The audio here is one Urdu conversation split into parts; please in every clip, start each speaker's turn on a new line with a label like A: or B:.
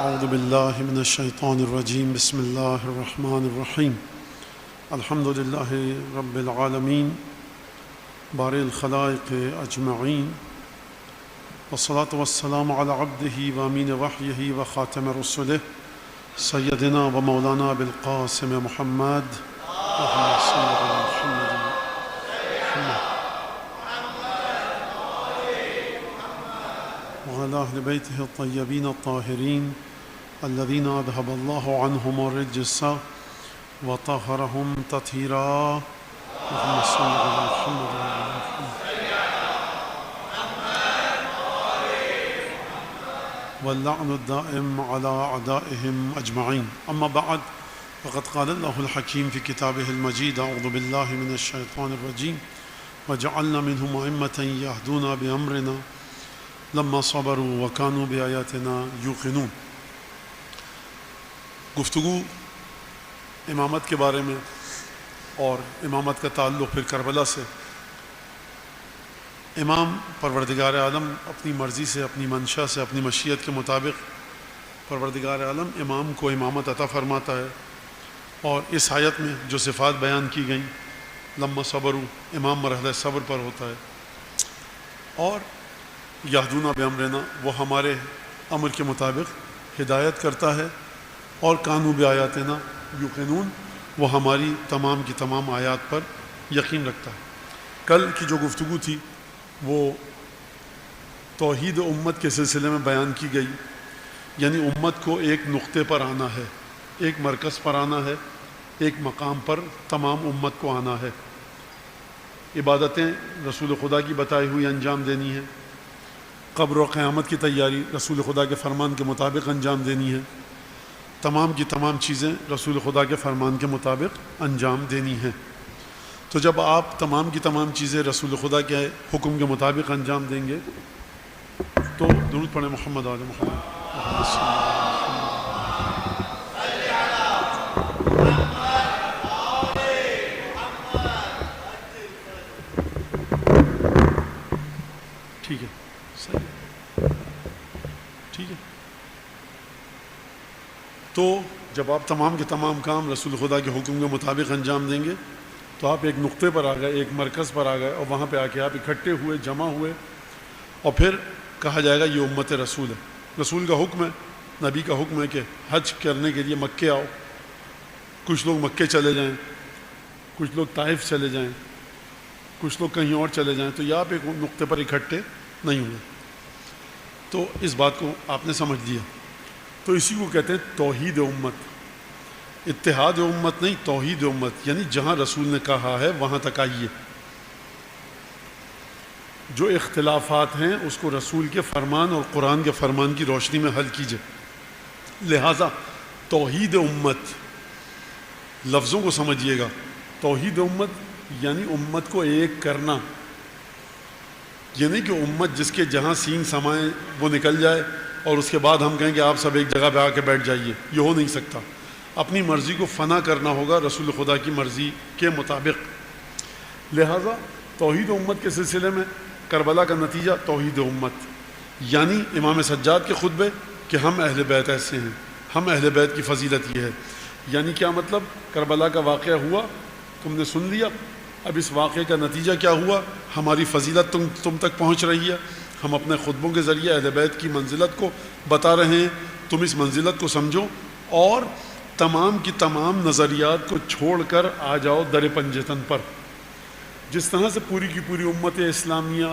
A: اعوذ باللہ من الشیطان الرجیم بسم اللہ الرحمن الرحیم الحمد للہ رب العالمین بارئ الخلائق اجمعین والصلاة والسلام علی عبدہ وامین وحیہ وخاتم رسلہ سیدنا و مولانا بالقاسم محمد اللہم صل علی محمد وعلى أهل بيته الطيبين الطاهرين الذين أذهب الله عنهم الرجس وطهرهم تطهيرا اللهم صل على محمد وعلى محمد واللعن الدائم على أعدائهم أجمعين أما بعد فقد قال الله الحكيم في كتابه المجيد أعوذ بالله من الشيطان الرجيم وجعلنا منهم أئمة يهدون بأمرنا لما صبروا وكانوا بآياتنا يوقنون۔ گفتگو امامت کے بارے میں اور امامت کا تعلق پھر کربلا سے۔ امام پروردگار عالم اپنی مرضی سے، اپنی منشا سے، اپنی مشیت کے مطابق پروردگار عالم امام کو امامت عطا فرماتا ہے، اور اس آیت میں جو صفات بیان کی گئیں، لما صبروا، امام مرحلہ صبر پر ہوتا ہے، اور یہدون بامرنا، وہ ہمارے امر کے مطابق ہدایت کرتا ہے، اور کانوا بآیاتنا یوقنون، وہ ہماری تمام کی تمام آیات پر یقین رکھتا ہے۔ کل کی جو گفتگو تھی وہ توحید امت کے سلسلے میں بیان کی گئی، یعنی امت کو ایک نقطے پر آنا ہے، ایک مرکز پر آنا ہے، ایک مقام پر تمام امت کو آنا ہے۔ عبادتیں رسول خدا کی بتائی ہوئی انجام دینی ہے، قبر و قیامت کی تیاری رسول خدا کے فرمان کے مطابق انجام دینی ہے، تمام کی تمام چیزیں رسول خدا کے فرمان کے مطابق انجام دینی ہیں۔ تو جب آپ تمام کی تمام چیزیں رسول خدا کے حکم کے مطابق انجام دیں گے تو درود پڑھیں محمد آل محمد۔ ٹھیک ہے، ٹھیک ہے۔ تو جب آپ تمام کے تمام کام رسول خدا کے حکم کے مطابق انجام دیں گے تو آپ ایک نقطے پر آ گئے، ایک مرکز پر آ گئے، اور وہاں پہ آ کے آپ اکٹھے ہوئے، جمع ہوئے، اور پھر کہا جائے گا یہ امت رسول ہے۔ رسول کا حکم ہے، نبی کا حکم ہے کہ حج کرنے کے لیے مکے آؤ۔ کچھ لوگ مکے چلے جائیں، کچھ لوگ طائف چلے جائیں، کچھ لوگ کہیں اور چلے جائیں، تو یہ آپ ایک نقطے پر اکٹھے نہیں ہوئے۔ تو اس بات کو آپ نے سمجھ لیا، تو اسی کو کہتے ہیں توحید امت، اتحاد امت نہیں، توحید امت، یعنی جہاں رسول نے کہا ہے وہاں تک آئیے۔ جو اختلافات ہیں اس کو رسول کے فرمان اور قرآن کے فرمان کی روشنی میں حل کیجئے۔ لہٰذا توحید امت، لفظوں کو سمجھیے گا، توحید امت یعنی امت کو ایک کرنا، یہ نہیں کہ امت جس کے جہاں سین سمائے وہ نکل جائے اور اس کے بعد ہم کہیں کہ آپ سب ایک جگہ پہ آ کے بیٹھ جائیے، یہ ہو نہیں سکتا۔ اپنی مرضی کو فنا کرنا ہوگا رسول خدا کی مرضی کے مطابق۔ لہٰذا توحید امت کے سلسلے میں کربلا کا نتیجہ توحید امت، یعنی امام سجاد کے خطبے کہ ہم اہل بیت ایسے ہیں، ہم اہل بیت کی فضیلت یہ ہے۔ یعنی کیا مطلب؟ کربلا کا واقعہ ہوا، تم نے سن لیا، اب اس واقعے کا نتیجہ کیا ہوا؟ ہماری فضیلت تم تک پہنچ رہی ہے، ہم اپنے خطبوں کے ذریعے اہل بیت کی منزلت کو بتا رہے ہیں، تم اس منزلت کو سمجھو، اور تمام کی تمام نظریات کو چھوڑ کر آ جاؤ در پنجتن پر۔ جس طرح سے پوری کی پوری امت اسلامیہ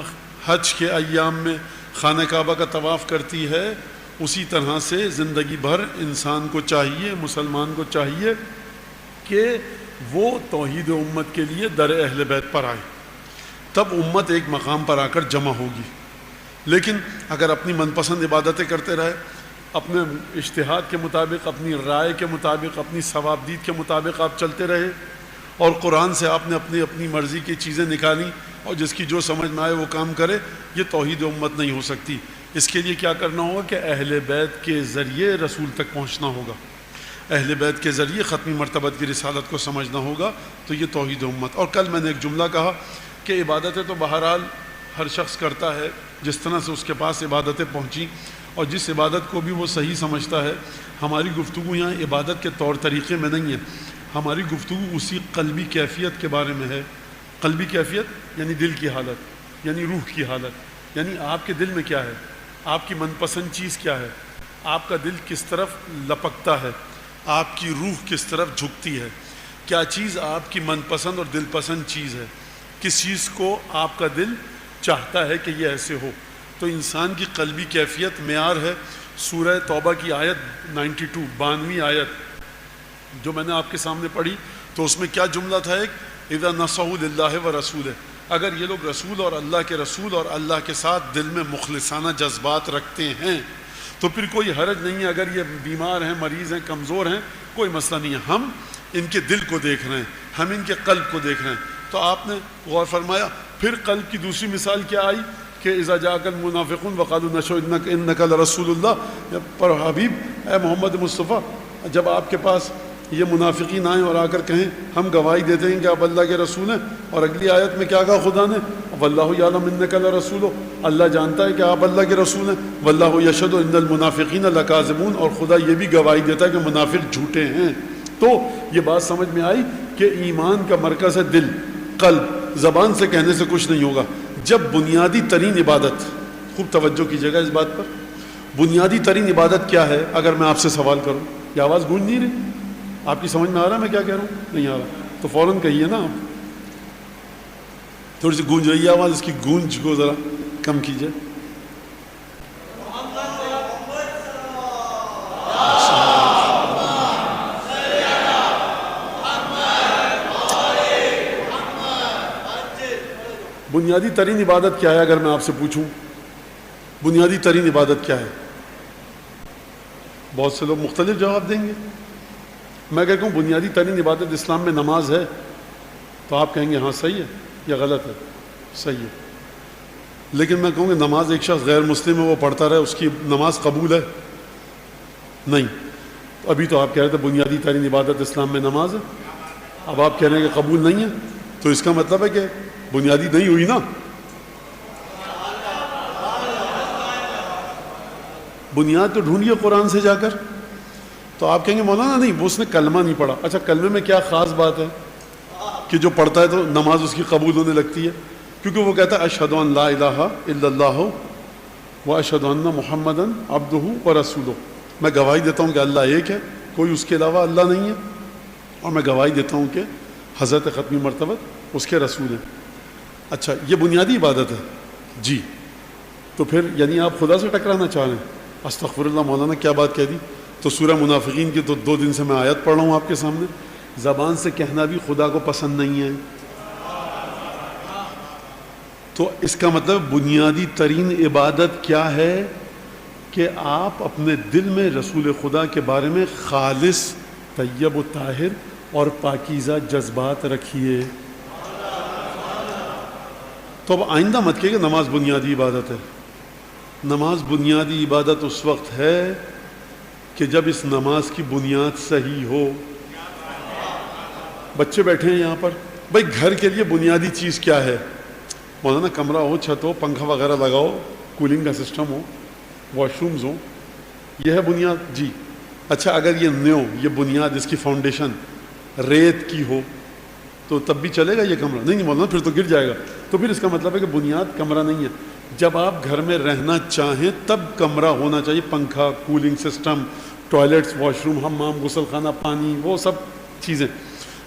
A: حج کے ایام میں خانہ کعبہ کا طواف کرتی ہے، اسی طرح سے زندگی بھر انسان کو چاہیے، مسلمان کو چاہیے کہ وہ توحید امت کے لیے در اہل بیت پر آئے، تب امت ایک مقام پر آ کر جمع ہوگی۔ لیکن اگر اپنی من پسند عبادتیں کرتے رہے، اپنے اجتہاد کے مطابق، اپنی رائے کے مطابق، اپنی ثوابدید کے مطابق آپ چلتے رہے، اور قرآن سے آپ نے اپنی مرضی کی چیزیں نکالی، اور جس کی جو سمجھ میں آئے وہ کام کرے، یہ توحید امت نہیں ہو سکتی۔ اس کے لیے کیا کرنا ہوگا کہ اہل بیت کے ذریعے رسول تک پہنچنا ہوگا، اہل بیت کے ذریعے ختمی مرتبت کی رسالت کو سمجھنا ہوگا، تو یہ توحید امت۔ اور کل میں نے ایک جملہ کہا کہ عبادتیں تو بہرحال ہر شخص کرتا ہے جس طرح سے اس کے پاس عبادتیں پہنچیں، اور جس عبادت کو بھی وہ صحیح سمجھتا ہے. ہماری گفتگو یہاں عبادت کے طور طریقے میں نہیں ہے، ہماری گفتگو اسی قلبی کیفیت کے بارے میں ہے. قلبی کیفیت یعنی دل کی حالت، یعنی روح کی حالت، یعنی آپ کے دل میں کیا ہے، آپ کی من پسند چیز کیا ہے، آپ کا دل کس طرف لپکتا ہے، آپ کی روح کس طرف جھکتی ہے، کیا چیز آپ کی من پسند اور دل پسند چیز ہے، کس چیز کو آپ کا دل چاہتا ہے کہ یہ ایسے ہو. تو انسان کی قلبی کیفیت معیار ہے. سورہ توبہ کی آیت 92 92ویں آیت جو میں نے آپ کے سامنے پڑھی، تو اس میں کیا جملہ تھا؟ ایک اذا نصحوا للہ و رسولہ، اگر یہ لوگ رسول اور اللہ کے رسول اور اللہ کے ساتھ دل میں مخلصانہ جذبات رکھتے ہیں تو پھر کوئی حرج نہیں ہے. اگر یہ بیمار ہیں، مریض ہیں، کمزور ہیں، کوئی مسئلہ نہیں ہے. ہم ان کے دل کو دیکھ رہے ہیں، ہم ان کے قلب کو دیکھ رہے ہیں. تو آپ نے غور فرمایا. پھر قلب کی دوسری مثال کیا آئی کہ اذا جاءک المنافقون وقالوا نشهد انک لرسول اللہ. پر حبیب اے محمد مصطفیٰ، جب آپ کے پاس یہ منافقین آئیں اور آ کر کہیں ہم گواہی دیتے ہیں کہ آپ اللہ کے رسول ہیں، اور اگلی آیت میں کیا کہا خدا نے؟ واللہ یعلم انک لرسول، اللہ جانتا ہے کہ آپ اللہ کے رسول ہیں. واللہ یشہد ان المنافقین لکاذبون، اور خدا یہ بھی گواہی دیتا ہے کہ منافق جھوٹے ہیں. تو یہ بات سمجھ میں آئی کہ ایمان کا مرکز ہے دل، قلب. زبان سے کہنے سے کچھ نہیں ہوگا. جب بنیادی ترین عبادت، خوب توجہ کیجیے گا اس بات پر، بنیادی ترین عبادت کیا ہے؟ اگر میں آپ سے سوال کروں، یہ آواز گونج نہیں رہی؟ آپ کی سمجھ میں آ رہا ہے میں کیا کہہ رہا ہوں؟ نہیں آ رہا تو فوراً کہیے نا. آپ تھوڑی سی گونج رہی ہے آواز، اس کی گونج کو ذرا کم کیجیے. بنیادی ترین عبادت کیا ہے؟ اگر میں آپ سے پوچھوں بنیادی ترین عبادت کیا ہے، بہت سے لوگ مختلف جواب دیں گے. میں کہوں بنیادی ترین عبادت اسلام میں نماز ہے، تو آپ کہیں گے ہاں صحیح ہے یا غلط ہے؟ صحیح ہے. لیکن میں کہوں گا نماز ایک شخص غیر مسلم ہے وہ پڑھتا رہے، اس کی نماز قبول ہے؟ نہیں. ابھی تو آپ کہہ رہے تھے بنیادی ترین عبادت اسلام میں نماز ہے، اب آپ کہہ رہے ہیں کہ قبول نہیں ہے، تو اس کا مطلب ہے کہ بنیادی نہیں ہوئی نا. بنیاد تو ڈھونڈیے قرآن سے جا کر. تو آپ کہیں گے مولانا نہیں وہ اس نے کلمہ نہیں پڑھا. اچھا کلمے میں کیا خاص بات ہے کہ جو پڑھتا ہے تو نماز اس کی قبول ہونے لگتی ہے؟ کیونکہ وہ کہتا ہے اشہد ان لا الہ الا اللہ و اشہد ان محمدا عبدہ و رسولہ. میں گواہی دیتا ہوں کہ اللہ ایک ہے، کوئی اس کے علاوہ اللہ نہیں ہے، اور میں گواہی دیتا ہوں کہ حضرت ختمی مرتبت اس کے رسول ہیں. اچھا یہ بنیادی عبادت ہے جی. تو پھر یعنی آپ خدا سے ٹکرانا چاہ رہے ہیں؟ استغفر اللہ مولانا کیا بات کہہ دی. تو سورہ منافقین کی تو 2 دن سے میں آیت پڑھ رہا ہوں آپ کے سامنے. زبان سے کہنا بھی خدا کو پسند نہیں ہے. تو اس کا مطلب بنیادی ترین عبادت کیا ہے کہ آپ اپنے دل میں رسول خدا کے بارے میں خالص، طیب و طاہر اور پاکیزہ جذبات رکھیے. تو اب آئندہ مت کہیے کہ نماز بنیادی عبادت ہے. نماز بنیادی عبادت اس وقت ہے کہ جب اس نماز کی بنیاد صحیح ہو. بچے بیٹھے ہیں یہاں پر، بھائی گھر کے لیے بنیادی چیز کیا ہے؟ مولانا کمرہ ہو، چھت ہو، پنکھا وغیرہ لگاؤ، کولنگ کا سسٹم ہو، واش رومز ہوں، یہ ہے بنیاد جی. اچھا اگر یہ نیو، یہ بنیاد، اس کی فاؤنڈیشن ریت کی ہو تو تب بھی چلے گا یہ کمرہ؟ نہیں مولانا پھر تو گر جائے گا. تو پھر اس کا مطلب ہے کہ بنیاد کمرہ نہیں ہے. جب آپ گھر میں رہنا چاہیں تب کمرہ ہونا چاہیے، پنکھا، cooling system, toilets, wash room, حمام، غسل خانہ، پانی، وہ سب چیزیں.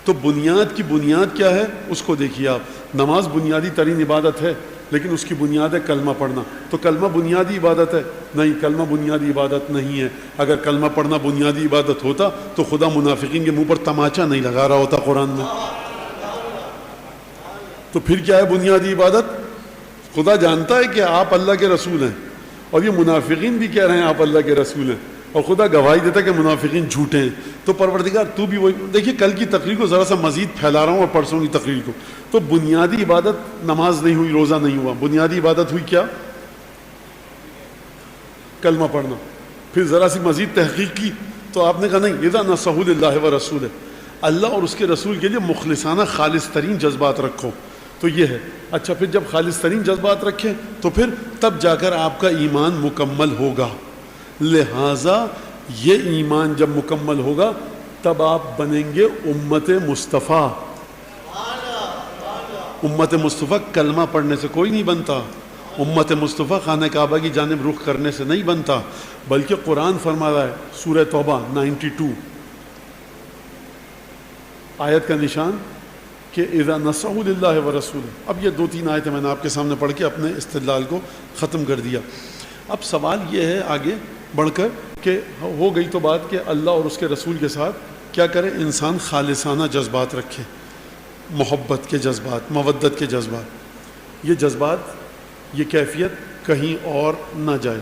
A: تو بنیاد کی بنیاد کیا ہے اس کو دیکھیے آپ. نماز بنیادی ترین عبادت ہے لیکن اس کی بنیاد ہے کلمہ پڑھنا. تو کلمہ بنیادی عبادت ہے؟ نہیں، کلمہ بنیادی عبادت نہیں ہے. اگر کلمہ پڑھنا بنیادی عبادت ہوتا تو خدا منافقین کے منہ پر تماچا نہیں لگا رہا ہوتا قرآن میں. تو پھر کیا ہے بنیادی عبادت؟ خدا جانتا ہے کہ آپ اللہ کے رسول ہیں، اور یہ منافقین بھی کہہ رہے ہیں آپ اللہ کے رسول ہیں، اور خدا گواہی دیتا ہے کہ منافقین جھوٹے ہیں. تو پروردگار تو بھی وہی. دیکھیے کل کی تقریر کو ذرا سا مزید پھیلا رہا ہوں اور پرسوں کی تقریر کو. تو بنیادی عبادت نماز نہیں ہوئی، روزہ نہیں ہوا. بنیادی عبادت ہوئی کیا؟ کلمہ پڑھنا. پھر ذرا سی مزید تحقیق کی تو آپ نے کہا نہیں، اذا نصحوا للہ و رسولہ، اللہ اور اس کے رسول کے لیے مخلصانہ خالص ترین جذبات رکھو. تو یہ ہے. اچھا پھر جب خالص ترین جذبات رکھیں تو پھر تب جا کر آپ کا ایمان مکمل ہوگا. لہٰذا یہ ایمان جب مکمل ہوگا تب آپ بنیں گے امت مصطفیٰ. امت مصطفیٰ کلمہ پڑھنے سے کوئی نہیں بنتا، امت مصطفیٰ خانہ کعبہ کی جانب رخ کرنے سے نہیں بنتا، بلکہ قرآن فرما رہا ہے سورہ توبہ 92 آیت کا نشان کہ اذا نصحوا للہ ورسولہ. اب یہ 2-3 آیتیں میں نے آپ کے سامنے پڑھ کے اپنے استدلال کو ختم کر دیا. اب سوال یہ ہے آگے بڑھ کر کہ ہو گئی تو بات کہ اللہ اور اس کے رسول کے ساتھ کیا کرے، انسان خالصانہ جذبات رکھے، محبت کے جذبات، مودت کے جذبات، یہ جذبات، یہ کیفیت کہیں اور نہ جائے.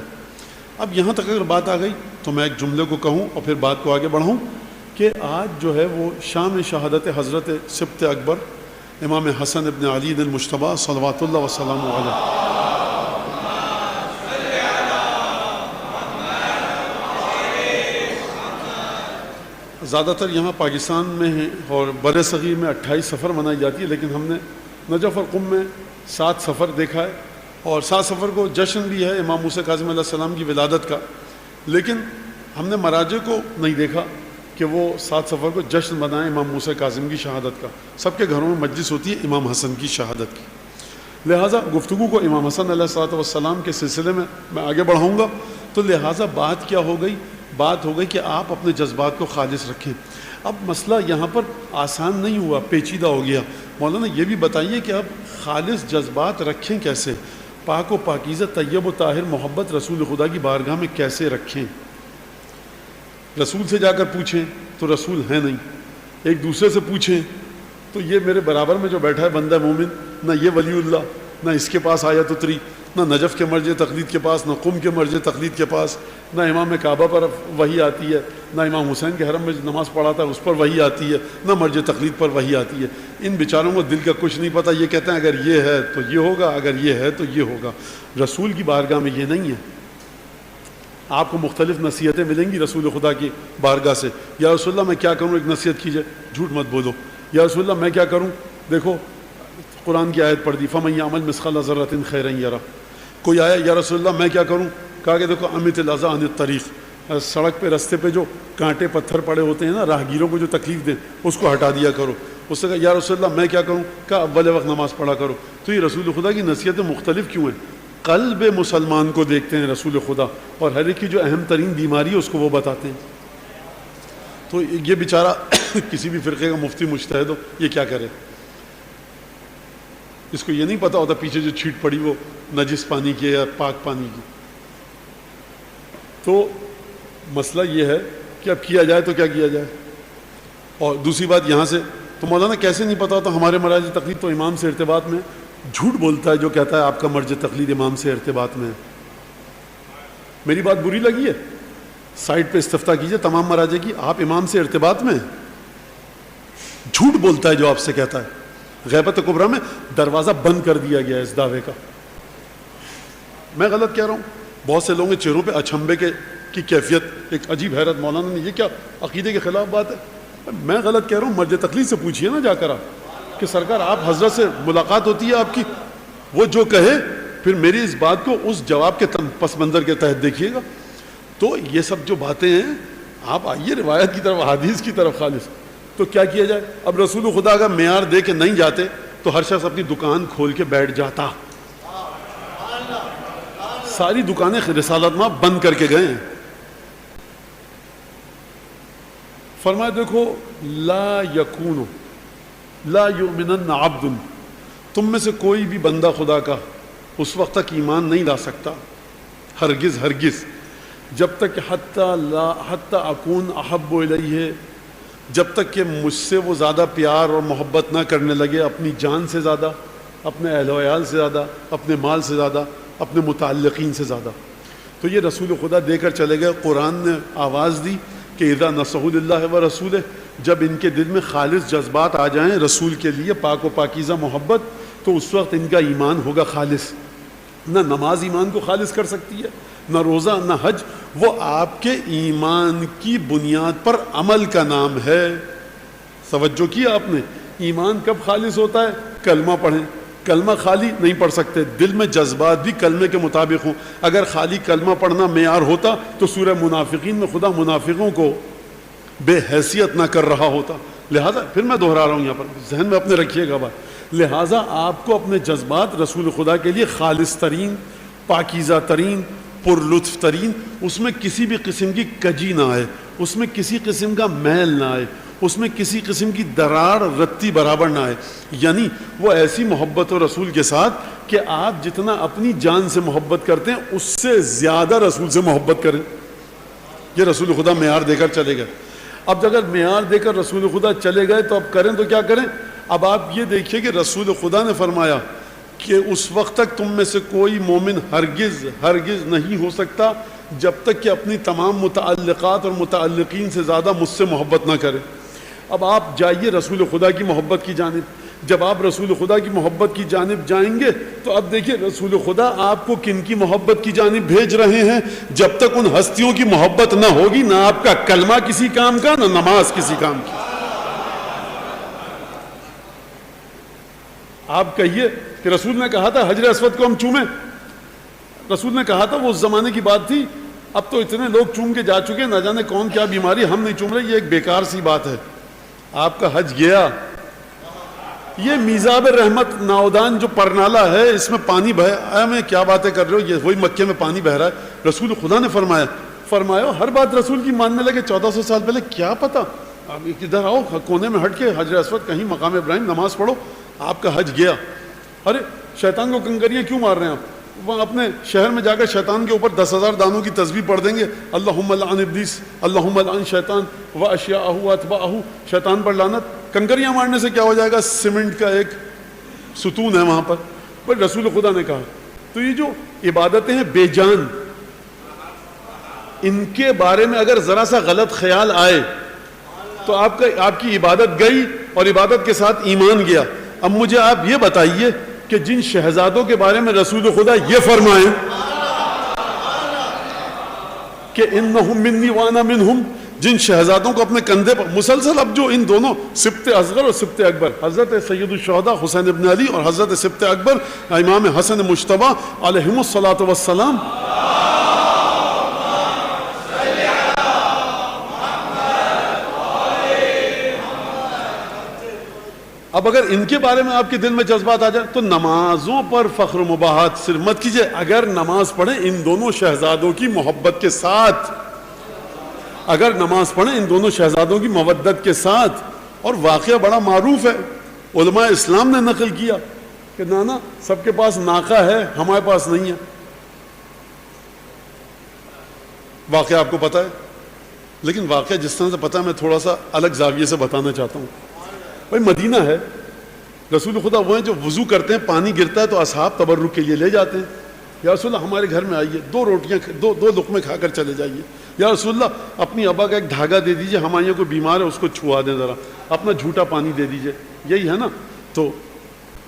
A: اب یہاں تک اگر بات آ گئی تو میں ایک جملے کو کہوں اور پھر بات کو آگے بڑھاؤں کہ آج جو ہے وہ شام شہادت حضرت سبط اکبر امام حسن ابن علی المجتبیٰ صلوات اللہ وسلام علیہ، زیادہ تر یہاں پاکستان میں ہیں اور بر صغیر میں 28 سفر منائی جاتی ہے، لیکن ہم نے نجف اور قم میں 7 سفر دیکھا ہے، اور 7 سفر کو جشن بھی ہے امام موسیٰ کاظم علیہ السلام کی ولادت کا، لیکن ہم نے مراجع کو نہیں دیکھا کہ وہ 7 سفر کو جشن منائیں امام موسیٰ کاظم کی شہادت کا. سب کے گھروں میں مجلس ہوتی ہے امام حسن کی شہادت کی. لہٰذا گفتگو کو امام حسن علیہ السلام کے سلسلے میں آگے بڑھاؤں گا. تو لہٰذا بات کیا ہو گئی؟ بات ہو گئی کہ آپ اپنے جذبات کو خالص رکھیں. اب مسئلہ یہاں پر آسان نہیں ہوا، پیچیدہ ہو گیا. مولانا یہ بھی بتائیے کہ اب خالص جذبات رکھیں کیسے، پاک و پاکیزہ طیب و طاہر محبت رسول خدا کی بارگاہ میں کیسے رکھیں؟ رسول سے جا کر پوچھیں تو رسول ہیں نہیں، ایک دوسرے سے پوچھیں تو یہ میرے برابر میں جو بیٹھا ہے بندہ مومن، نہ یہ ولی اللہ، نہ اس کے پاس آیت اتری، نہ نجف کے مرجع تقلید کے پاس، نہ قم کے مرجع تقلید کے پاس، نہ امام کعبہ پر وحی آتی ہے، نہ امام حسین کے حرم میں نماز پڑھا تھا اس پر وحی آتی ہے، نہ مرجع تقلید پر وحی آتی ہے. ان بیچاروں کو دل کا کچھ نہیں پتہ، یہ کہتے ہیں اگر یہ ہے تو یہ ہوگا، اگر یہ ہے تو یہ ہوگا. رسول کی بارگاہ میں یہ نہیں ہے. آپ کو مختلف نصیحتیں ملیں گی رسول خدا کی بارگاہ سے. یا رسول اللہ میں کیا کروں، ایک نصیحت کیجئے، جھوٹ مت بولو. یا رسول اللہ میں کیا کروں، دیکھو قرآن کی آیت پڑھ دی، فَمَن يَعْمَلْ مِثْقَالَ ذَرَّةٍ خَيْرًا يَرَهُ. کوئی آیا یا رسول اللہ میں کیا کروں، کہا کہ دیکھو اَمِّتِ الْأَذَىٰ عَنِ الطَّرِيقِ، سڑک پہ رستے پہ جو کانٹے پتھر پڑے ہوتے ہیں نا، راہگیروں کو جو تکلیف دیں اس کو ہٹا دیا کرو. اس نے کہا یا رسول اللہ میں کیا کروں، کہا اول وقت نماز پڑھا کرو. تو یہ رسول خدا کی نصیحتیں مختلف کیوں ہیں؟ قلب مسلمان کو دیکھتے ہیں رسول خدا، اور ہر ایک کی جو اہم ترین بیماری ہے اس کو وہ بتاتے ہیں. تو یہ بیچارہ کسی بھی فرقے کا مفتی مجتہد ہو، یہ کیا کرے؟ اس کو یہ نہیں پتہ ہوتا پیچھے جو چھیٹ پڑی وہ نجس پانی کی یا پاک پانی کی. تو مسئلہ یہ ہے کہ اب کیا جائے تو کیا کیا جائے. اور دوسری بات یہاں سے تو مولانا کیسے نہیں پتا ہوتا، ہمارے مراجع تقلید تو امام سے ارتباط میں جھوٹ بولتا ہے جو کہتا ہے آپ کا مرجع تقلید امام سے ارتباط میں ہے. میری بات بری لگی ہے؟ سائٹ پہ استفتاء کیجئے تمام مراجع کی، آپ امام سے ارتباط میں ہیں. جھوٹ بولتا ہے جو آپ سے کہتا ہے. غیبت کبریٰ میں دروازہ بند کر دیا گیا ہے اس دعوے کا. میں غلط کہہ رہا ہوں؟ بہت سے لوگوں کے چہروں پہ اچھمبے کی کیفیت، ایک عجیب حیرت. مولانا نے یہ کیا عقیدے کے خلاف بات ہے؟ میں غلط کہہ رہا ہوں؟ مرجع تقلید سے پوچھئے نا جا کر آپ کہ سرکار آپ حضرت سے ملاقات ہوتی ہے آپ کی، وہ جو کہے پھر میری اس بات کو اس جواب کے پس منظر کے تحت دیکھیے گا. تو یہ سب جو باتیں ہیں، آپ آئیے روایت کی طرف، حدیث کی طرف خالص. تو کیا کیا جائے؟ اب رسول خدا کا معیار دے کے نہیں جاتے تو ہر شخص اپنی دکان کھول کے بیٹھ جاتا. ساری دکانیں رسالت ماں بند کر کے گئے ہیں. فرمایا دیکھو لا یکون لا یؤمنن عبد، تم میں سے کوئی بھی بندہ خدا کا اس وقت تک ایمان نہیں لا سکتا، ہرگز ہرگز، جب تک کہ حتی اکون احب الیہ، جب تک کہ مجھ سے وہ زیادہ پیار اور محبت نہ کرنے لگے اپنی جان سے زیادہ، اپنے اہل و عیال سے زیادہ، اپنے مال سے زیادہ، اپنے متعلقین سے زیادہ. تو یہ رسول خدا دے کر چلے گئے. قرآن نے آواز دی کہ اذا نصحوا للہ ورسولہ، جب ان کے دل میں خالص جذبات آ جائیں رسول کے لیے، پاک و پاکیزہ محبت، تو اس وقت ان کا ایمان ہوگا خالص. نہ نماز ایمان کو خالص کر سکتی ہے، نہ روزہ، نہ حج. وہ آپ کے ایمان کی بنیاد پر عمل کا نام ہے. توجہ کی آپ نے؟ ایمان کب خالص ہوتا ہے؟ کلمہ پڑھیں، کلمہ خالی نہیں پڑھ سکتے، دل میں جذبات بھی کلمے کے مطابق ہوں. اگر خالی کلمہ پڑھنا معیار ہوتا تو سورہ منافقین میں خدا منافقوں کو بے حیثیت نہ کر رہا ہوتا. لہٰذا پھر میں دہرا رہا ہوں یہاں پر، ذہن میں اپنے رکھیے گا بات، لہٰذا آپ کو اپنے جذبات رسول خدا کے لیے خالص ترین، پاکیزہ ترین، پر لطف ترین، اس میں کسی بھی قسم کی کجی نہ آئے، اس میں کسی قسم کا میل نہ آئے، اس میں کسی قسم کی درار رتی برابر نہ آئے. یعنی وہ ایسی محبت و رسول کے ساتھ کہ آپ جتنا اپنی جان سے محبت کرتے ہیں اس سے زیادہ رسول سے محبت کریں. یہ رسول خدا معیار دے کر چلے گئے. اب اگر معیار دے کر رسول خدا چلے گئے تو اب کریں تو کیا کریں؟ اب آپ یہ دیکھیے کہ رسول خدا نے فرمایا کہ اس وقت تک تم میں سے کوئی مومن ہرگز نہیں ہو سکتا جب تک کہ اپنی تمام متعلقات اور متعلقین سے زیادہ مجھ سے محبت نہ کرے. اب آپ جائیے رسول خدا کی محبت کی جانب. جب آپ رسول خدا کی محبت کی جانب جائیں گے تو اب دیکھیے رسول خدا آپ کو کن کی محبت کی جانب بھیج رہے ہیں. جب تک ان ہستیوں کی محبت نہ ہوگی نہ آپ کا کلمہ کسی کام کا، نہ نماز کسی کام کی. آپ کہیے کہ رسول نے کہا تھا حجر اسود کو ہم چومیں، رسول نے کہا تھا، وہ اس زمانے کی بات تھی. اب تو اتنے لوگ چوم کے جا چکے، نہ جانے کون کیا بیماری، ہم نہیں چوم رہے. یہ ایک بیکار سی بات ہے. آپ کا حج گیا، یہ میزاب رحمت ناودان جو پرنالا ہے اس میں پانی بہہ، میں کیا باتیں کر رہے ہو، یہ وہی مکے میں پانی بہ رہا ہے. رسول خدا نے فرمایا ہر بات رسول کی ماننے لگے. 1400 سال پہلے کیا پتا. اب ادھر آؤ کونے میں ہٹ کے حجر اسود کہیں مقام ابراہیم نماز پڑھو. آپ کا حج گیا. ارے شیطان کو کنکریاں کیوں مار رہے ہیں آپ؟ وہاں اپنے شہر میں جا کر شیطان کے اوپر 10,000 دانوں کی تسبیح پڑھ دیں گے، اللہم لعن ابلیس، اللہم لعن شیطان و اشیاءہ و اتباعہ، شیطان پر لعنت. کنکریاں مارنے سے کیا ہو جائے گا؟ سیمنٹ کا ایک ستون ہے وہاں پر. پر رسول خدا نے کہا تو یہ جو عبادتیں ہیں بے جان، ان کے بارے میں اگر ذرا سا غلط خیال آئے تو آپ کی عبادت گئی اور عبادت کے ساتھ ایمان گیا. اب مجھے آپ یہ بتائیے کہ جن شہزادوں کے بارے میں رسول خدا یہ فرمائیں کہ انہم منی وانا منہم، جن شہزادوں کو اپنے کندھے پر مسلسل، اب جو ان دونوں سبط اصغر اور سبط اکبر، حضرت سید الشہداء حسین ابن علی اور حضرت سبط اکبر امام حسن مجتبی علیہم الصلاۃ والسلام، اب اگر ان کے بارے میں آپ کے دل میں جذبات آ جائے تو نمازوں پر فخر و مباحت صرف مت کیجیے. اگر نماز پڑھیں ان دونوں شہزادوں کی محبت کے ساتھ، اگر نماز پڑھیں ان دونوں شہزادوں کی مودت کے ساتھ. اور واقعہ بڑا معروف ہے، علماء اسلام نے نقل کیا کہ نانا سب کے پاس ناقہ ہے، ہمارے پاس نہیں ہے. واقعہ آپ کو پتہ ہے، لیکن واقعہ جس طرح سے پتہ ہے میں تھوڑا سا الگ زاویے سے بتانا چاہتا ہوں. بھائی مدینہ ہے، رسول خدا وہ ہیں جو وضو کرتے ہیں، پانی گرتا ہے تو اصحاب تبرک کے لیے لے جاتے ہیں. یا رسول اللہ ہمارے گھر میں آئیے، 2 روٹیاں دو لقمے کھا کر چلے جائیے. یا رسول اللہ اپنی ابا کا ایک دھاگا دے دیجئے، ہمارے یہاں کوئی بیمار ہے اس کو چھوا دیں، ذرا اپنا جھوٹا پانی دے دیجئے. یہی ہے نا. تو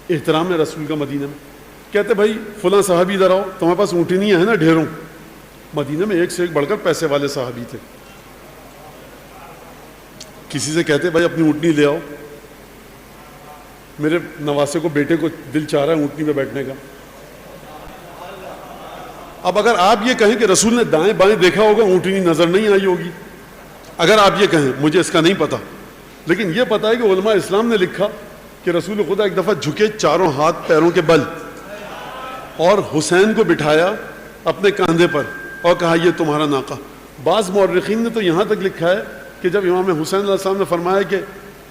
A: احترام رسول کا مدینہ میں. کہتے بھائی فلاں صحابی ادھر آؤ، تمہارے پاس اونٹنیاں ہیں نا ڈھیروں. مدینہ میں ایک سے ایک بڑھ کر پیسے والے صحابی تھے. کسی سے کہتے بھائی اپنی اونٹنی لے آؤ، میرے نواسے کو بیٹے کو دل چاہ رہا ہے اونٹنی پہ بیٹھنے کا. اب اگر آپ یہ کہیں کہ رسول نے دائیں بائیں دیکھا ہوگا اونٹنی نظر نہیں آئی ہوگی، اگر آپ یہ کہیں، مجھے اس کا نہیں پتا، لیکن یہ پتا ہے کہ علماء اسلام نے لکھا کہ رسول خدا ایک دفعہ جھکے چاروں ہاتھ پیروں کے بل اور حسین کو بٹھایا اپنے کاندھے پر اور کہا یہ تمہارا ناقہ. بعض مورخین نے تو یہاں تک لکھا ہے کہ جب امام حسین علیہ السلام نے فرمایا کہ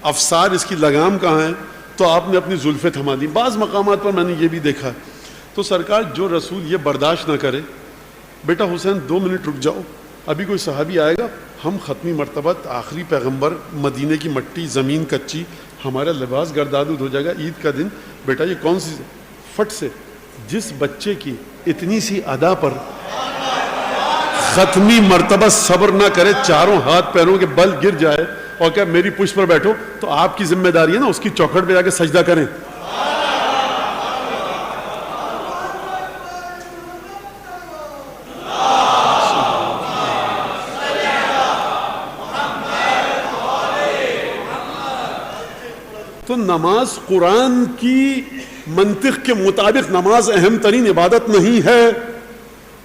A: افسار اس کی لگام کہاں ہے تو آپ نے اپنی زلفیں تھما دی. بعض مقامات پر میں نے یہ بھی دیکھا ہے. تو سرکار جو رسول یہ برداشت نہ کرے، بیٹا حسین 2 منٹ رک جاؤ، ابھی کوئی صحابی آئے گا، ہم ختمی مرتبت آخری پیغمبر، مدینے کی مٹی، زمین کچی، ہمارا لباس گردالود ہو جائے گا، عید کا دن، بیٹا یہ کون سی فٹ سے جس بچے کی اتنی سی ادا پر ختمی مرتبہ صبر نہ کرے، چاروں ہاتھ پیروں کے بل گر جائے اور کہ میری پشت پر بیٹھو، تو آپ کی ذمہ داری ہے نا اس کی چوکھٹ پہ جا کے سجدہ کریں. تو نماز قرآن کی منطق کے مطابق نماز اہم ترین عبادت نہیں ہے.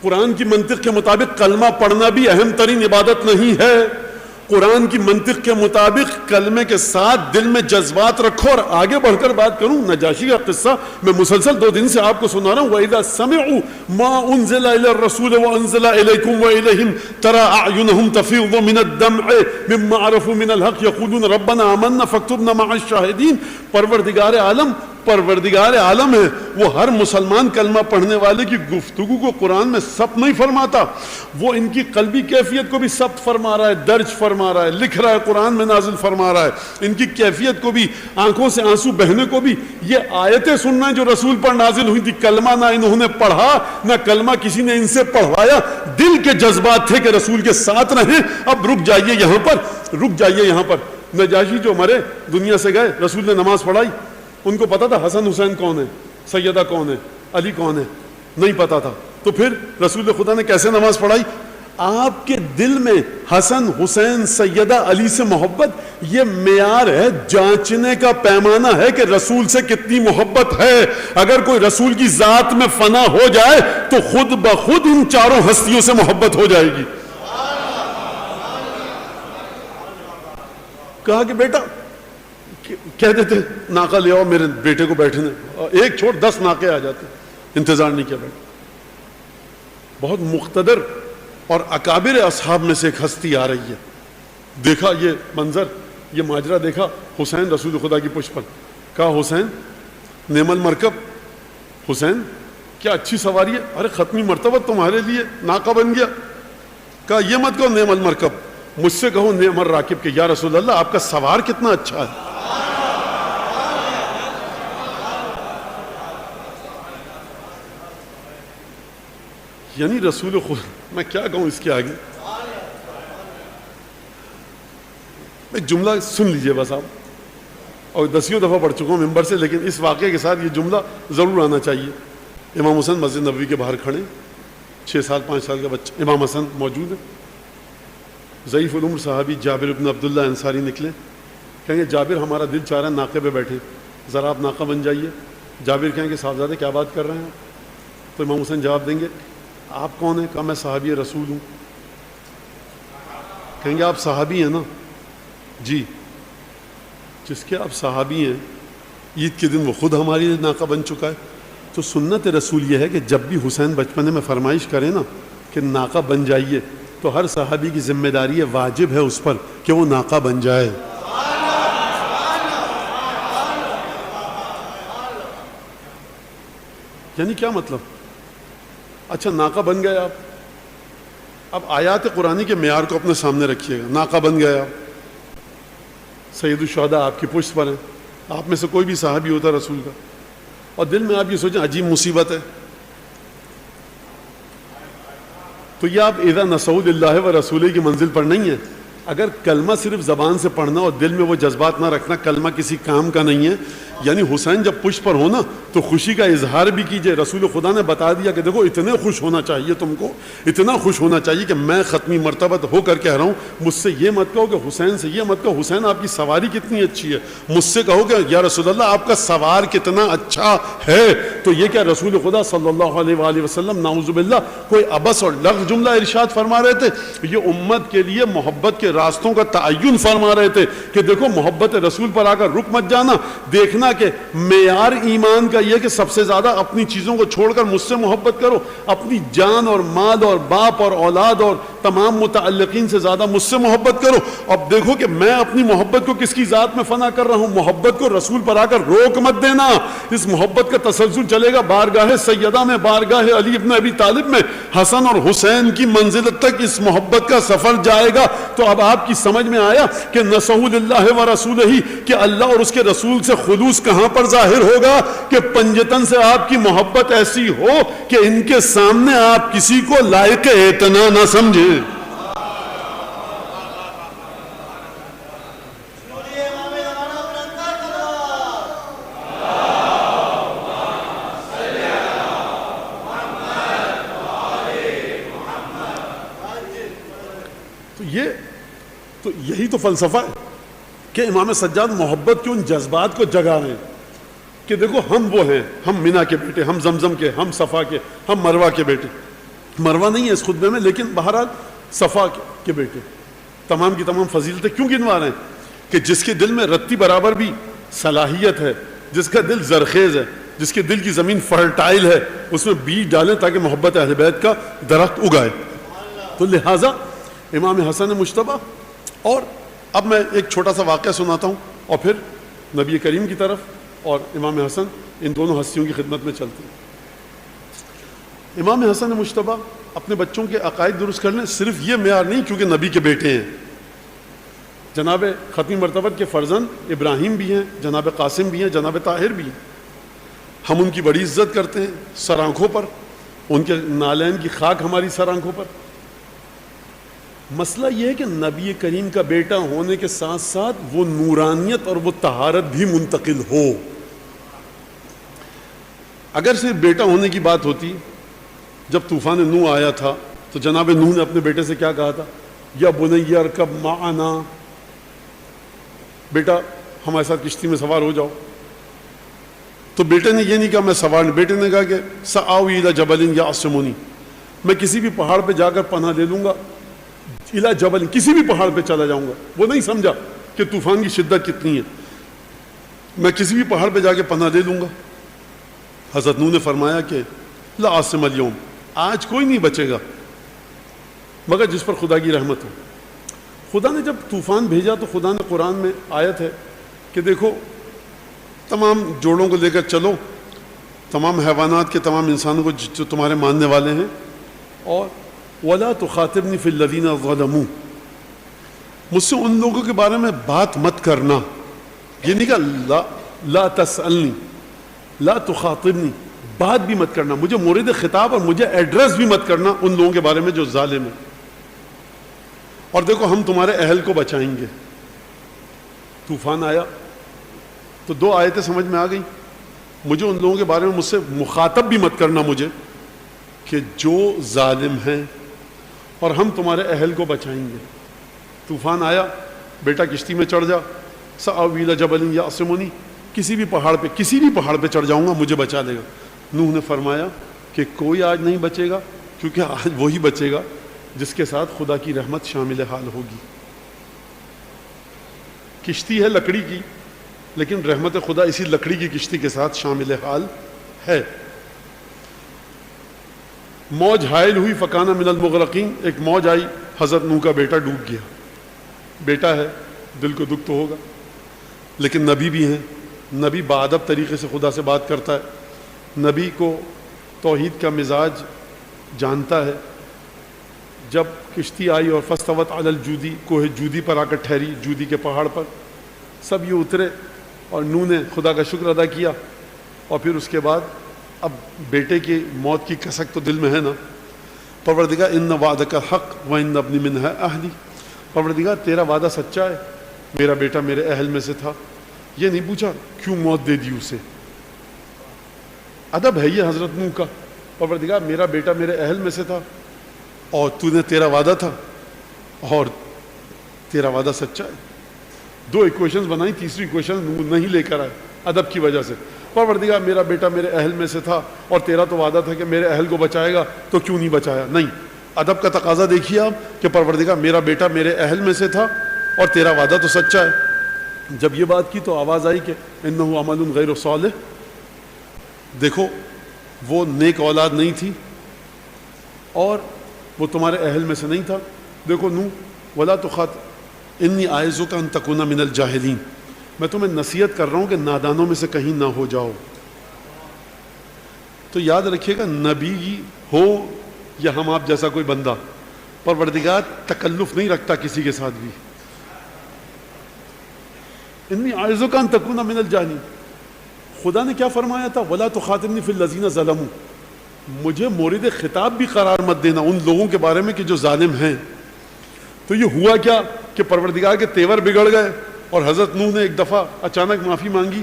A: قرآن کی منطق کے مطابق کلمہ پڑھنا بھی اہم ترین عبادت نہیں ہے. قرآن کی منطق کے مطابق کلمے کے ساتھ دل میں جذبات رکھو. اور آگے بڑھ کر بات کروں نجاشی کا قصہ میں مسلسل 2 دن سے آپ کو سنا رہا ہوں. وَإِذَا سَمِعُوا مَا أُنزِلَ إِلَى الرَّسُولِ وَأَنزَلَ إِلَيْكُمْ وَإِلَيْهِمْ تَرَى أَعْيُنَهُمْ تَفِيضُ مِنَ الدَّمْعِ مِمَّا عَرَفُوا مِنَ الْحَقِّ يَقُولُونَ رَبَّنَا آمَنَّا فَاكْتُبْنَا مَعَ الشَّاهِدِينَ. پروردگار عالم ہے، وہ ہر مسلمان کلمہ پڑھنے والے کی گفتگو کو قرآن میں ثبت نہیں فرماتا، وہ ان کی قلبی کیفیت کو بھی ثبت فرما رہا ہے، درج فرما رہا ہے، لکھ رہا ہے، قرآن میں نازل فرما رہا ہے. ان کی کیفیت کو بھی، آنکھوں سے آنسو بہنے کو بھی. یہ آیتیں سننا جو رسول پر نازل ہوئی تھی، کلمہ نہ انہوں نے پڑھا نہ کلمہ کسی نے ان سے پڑھوایا، دل کے جذبات تھے کہ رسول کے ساتھ رہیں. اب رک جائیے یہاں پر. نجاشی جو مرے، دنیا سے گئے، رسول نے نماز پڑھائی. ان کو پتا تھا حسن حسین کون ہے، سیدہ کون ہے، علی کون ہے؟ نہیں پتا تھا. تو پھر رسول خدا نے کیسے نماز پڑھائی؟ آپ کے دل میں حسن حسین سیدہ علی سے محبت، یہ معیار ہے، جانچنے کا پیمانہ ہے کہ رسول سے کتنی محبت ہے. اگر کوئی رسول کی ذات میں فنا ہو جائے تو خود بخود ان چاروں ہستیوں سے محبت ہو جائے گی. کہا کہ بیٹا کہہ دیتے ناقہ لے آؤ میرے بیٹے کو بیٹھنے، ایک چھوڑ 10 ناقے آ جاتے. انتظار نہیں کیا بیٹا. بہت مقتدر اور اکابر اصحاب میں سے ایک ہستی آ رہی ہے. دیکھا یہ منظر، یہ ماجرا دیکھا، حسین رسول خدا کی پشت پر. کہا حسین نعم المرکب، حسین کیا اچھی سواری ہے. ارے ختمی مرتبہ تمہارے لیے ناقہ بن گیا. کہا یہ مت کہو نعم المرکب، مجھ سے کہو نعم الراکب کہ یا رسول اللہ آپ کا سوار کتنا اچھا ہے. یعنی رسول خدا، میں کیا کہوں اس کے آگے. میں جملہ سن لیجئے بس آپ، اور 10 دفعہ پڑھ چکا ہوں ممبر سے، لیکن اس واقعے کے ساتھ یہ جملہ ضرور آنا چاہیے. امام حسین مسجد نبوی کے باہر کھڑے، 6 سال 5 سال کا بچہ امام حسن موجود ہے. ضعیف العمر صحابی جابر بن عبداللہ انصاری نکلے، کہیں گے جابر ہمارا دل چاہ رہا ہے ناقے پہ بیٹھے، ذرا آپ ناقہ بن جائیے. جابر کہیں گے صاحبزادے کیا بات کر رہے ہیں آپ؟ تو امام حسین جواب دیں گے آپ کون ہیں؟ کہا میں صحابی رسول ہوں. کہیں گے آپ صحابی ہیں نا؟ جی. جس کے آپ صحابی ہیں، عید کے دن وہ خود ہماری لیے ناقہ بن چکا ہے. تو سنت رسول یہ ہے کہ جب بھی حسین بچپنے میں فرمائش کرے نا کہ ناقہ بن جائیے، تو ہر صحابی کی ذمہ داری ہے، واجب ہے اس پر کہ وہ ناقہ بن جائے. یعنی کیا مطلب؟ اچھا ناقہ بن گئے آپ، اب آیات قرآنی کے معیار کو اپنے سامنے رکھیے گا. ناقہ بن گئے آپ، سید الشہداء آپ کی پشت پر ہیں. آپ میں سے کوئی بھی صحابی ہوتا رسول کا، اور دل میں آپ یہ سوچیں عجیب مصیبت ہے، تو یہ آپ اذا نصحوا للہ و رسولہ کی منزل پر نہیں ہے. اگر کلمہ صرف زبان سے پڑھنا اور دل میں وہ جذبات نہ رکھنا، کلمہ کسی کام کا نہیں ہے. یعنی حسین جب پشت پر ہونا تو خوشی کا اظہار بھی کیجئے. رسول خدا نے بتا دیا کہ دیکھو اتنے خوش ہونا چاہیے، تم کو اتنا خوش ہونا چاہیے کہ میں ختمی مرتبہ ہو کر کہہ رہا ہوں، مجھ سے یہ مت کہو کہ حسین سے یہ مت کہو حسین آپ کی سواری کتنی اچھی ہے، مجھ سے کہو کہ یا رسول اللہ آپ کا سوار کتنا اچھا ہے. تو یہ کیا رسول خدا صلی اللہ علیہ وآلہ وسلم نعوذ باللہ کوئی عبث اور لغو جملہ ارشاد فرما رہے تھے؟ یہ امت کے لیے محبت کے راستوں کا تعین فرما رہے تھے کہ دیکھو محبت رسول پر آ کر رک مت جانا. دیکھنا کہ معیار ایمان کا یہ کہ سب سے زیادہ اپنی چیزوں کو چھوڑ کر مجھ سے محبت کرو، اپنی جان اور مال اور باپ اور اولاد اور تمام متعلقین سے زیادہ مجھ سے محبت کرو. اب دیکھو کہ میں اپنی محبت کو کس کی ذات میں فنا کر رہا ہوں. محبت کو رسول پر آ کر روک مت دینا. اس محبت کا تسلسل چلے گا بارگاہ سیدہ میں، بارگاہ علی ابن ابی طالب میں، حسن اور حسین کی منزل تک اس محبت کا سفر جائے گا. تو اب آپ کی سمجھ میں آیا کہ نصحوا للہ و رسولہ، کہ اللہ اور اس کے رسول سے خلوص کہاں پر ظاہر ہوگا؟ کہ پنجتن سے آپ کی محبت ایسی ہو کہ ان کے سامنے آپ کسی کو لائق اعتنا نہ سمجھے. تو یہی تو فلسفہ ہے. کہ امام سجاد محبت کے ان جذبات کو جگا رہے ہیں کہ دیکھو ہم وہ ہیں، ہم منا کے بیٹے، ہم زمزم کے، ہم صفا کے، ہم مروہ کے بیٹے. مروہ نہیں ہے اس خطبے میں، لیکن بہرحال صفا کے بیٹے. تمام کی تمام فضیلتیں کیوں گنوا رہے ہیں؟ کہ جس کے دل میں رتی برابر بھی صلاحیت ہے، جس کا دل زرخیز ہے، جس کے دل کی زمین فرٹائل ہے، اس میں بیج ڈالیں تاکہ محبت اہل بیت کا درخت اگائے. تو لہٰذا امام حسن مجتبیٰ. اور اب میں ایک چھوٹا سا واقعہ سناتا ہوں اور پھر نبی کریم کی طرف اور امام حسن، ان دونوں ہستیوں کی خدمت میں چلتے ہیں. امام حسن مجتبیٰ اپنے بچوں کے عقائد درست کر لیں، صرف یہ معیار نہیں کیونکہ نبی کے بیٹے ہیں. جناب ختمی مرتبت کے فرزند ابراہیم بھی ہیں، جناب قاسم بھی ہیں، جناب طاہر بھی ہیں. ہم ان کی بڑی عزت کرتے ہیں سر آنکھوں پر، ان کے نالین کی خاک ہماری سر آنکھوں پر. مسئلہ یہ ہے کہ نبی کریم کا بیٹا ہونے کے ساتھ ساتھ وہ نورانیت اور وہ طہارت بھی منتقل ہو. اگر صرف بیٹا ہونے کی بات ہوتی، جب طوفان نوح آیا تھا تو جناب نوح نے اپنے بیٹے سے کیا کہا تھا؟ یا بنی ارکب معنا، بیٹا ہمارے ساتھ کشتی میں سوار ہو جاؤ. تو بیٹے نے یہ نہیں کہا میں سوار نہیں، بیٹے نے کہا کہ سآوی الی جبل یعصمنی، میں کسی بھی پہاڑ پہ جا کر پناہ لے لوں گا. الی جبل، کسی بھی پہاڑ پہ چلا جاؤں گا. وہ نہیں سمجھا کہ طوفان کی شدت کتنی ہے، میں کسی بھی پہاڑ پہ جا کے پناہ لے لوں گا. حضرت نوح نے فرمایا کہ لا عاصم اليوم، آج کوئی نہیں بچے گا مگر جس پر خدا کی رحمت ہو. خدا نے جب طوفان بھیجا تو خدا نے قرآن میں آیت ہے کہ دیکھو تمام جوڑوں کو لے کر چلو، تمام حیوانات کے، تمام انسانوں کو جو تمہارے ماننے والے ہیں، اور وَلَا تُخَاطِبْنِي فِي الَّذِينَ ظَلَمُوا، مجھ سے ان لوگوں کے بارے میں بات مت کرنا. یہ نہیں کہا لا تسألنی، لا تخاطبنی، بات بھی مت کرنا، مجھے مورد خطاب اور مجھے ایڈریس بھی مت کرنا ان لوگوں کے بارے میں جو ظالم ہیں. اور دیکھو ہم تمہارے اہل کو بچائیں گے. طوفان آیا تو دو آیتیں سمجھ میں آ گئیں. مجھے ان لوگوں کے بارے میں مجھ سے مخاطب بھی مت کرنا مجھے، کہ جو ظالم ہیں، اور ہم تمہارے اہل کو بچائیں گے. طوفان آیا، بیٹا کشتی میں چڑھ جا، سآوی الی جبل یعصمنی، کسی بھی پہاڑ پہ چڑھ جاؤں گا، مجھے بچا لے گا. نوح نے فرمایا کہ کوئی آج نہیں بچے گا، کیونکہ آج وہی بچے گا جس کے ساتھ خدا کی رحمت شامل حال ہوگی. کشتی ہے لکڑی کی، لیکن رحمت خدا اسی لکڑی کی کشتی کے ساتھ شامل حال ہے. موج حائل ہوئی فکانہ من المغرقین، ایک موج آئی، حضرت نوح کا بیٹا ڈوب گیا. بیٹا ہے، دل کو دکھ تو ہوگا، لیکن نبی بھی ہیں. نبی باادب طریقے سے خدا سے بات کرتا ہے. نبی کو توحید کا مزاج جانتا ہے. جب کشتی آئی اور فاستوت علی الجودی، کوہ جودی پر آ کر ٹھہری، جودی کے پہاڑ پر، سب یہ اترے اور نوح نے خدا کا شکر ادا کیا. اور پھر اس کے بعد اب بیٹے کی موت کی کسک تو دل میں ہے نا. پروردگار ان وعدک حق و ان ابنی من اہلی، پروردگار تیرا وعدہ سچا ہے، میرا بیٹا میرے اہل میں سے تھا. یہ نہیں پوچھا کیوں موت دے دی اسے. ادب ہے یہ حضرت نوح کا. پروردگار میرا بیٹا میرے اہل میں سے تھا اور تو نے تیرا وعدہ تھا اور تیرا وعدہ سچا ہے. دو ایکویشنز بنائی، تیسری ایکویشن نوح نہیں لے کر آئے ادب کی وجہ سے. پروردگار میرا بیٹا میرے اہل میں سے تھا اور تیرا تو وعدہ تھا کہ میرے اہل کو بچائے گا، تو کیوں نہیں بچایا؟ نہیں، ادب کا تقاضا دیکھیے آپ کہ پروردگار میرا بیٹا میرے اہل میں سے تھا اور تیرا وعدہ تو سچا ہے. جب یہ بات کی تو آواز آئی کہ انہ عمل غیر صالح، دیکھو وہ نیک اولاد نہیں تھی اور وہ تمہارے اہل میں سے نہیں تھا. دیکھو نوح ولا تخاطب انی اعظک ان تکون من الجاہلین، میں تمہیں نصیحت کر رہا ہوں کہ نادانوں میں سے کہیں نہ ہو جاؤ. تو یاد رکھیے گا، نبی ہو یا ہم آپ جیسا کوئی بندہ، پروردگار تکلف نہیں رکھتا کسی کے ساتھ بھی. انی اعظک ان تکون من الجاہلین. خدا نے کیا فرمایا تھا؟ ولا تخاطبنی فی الذین ظلموا، مجھے مورد خطاب بھی قرار مت دینا ان لوگوں کے بارے میں کہ جو ظالم ہیں. تو یہ ہوا کیا کہ پروردگار کے تیور بگڑ گئے اور حضرت نوح نے ایک دفعہ اچانک معافی مانگی.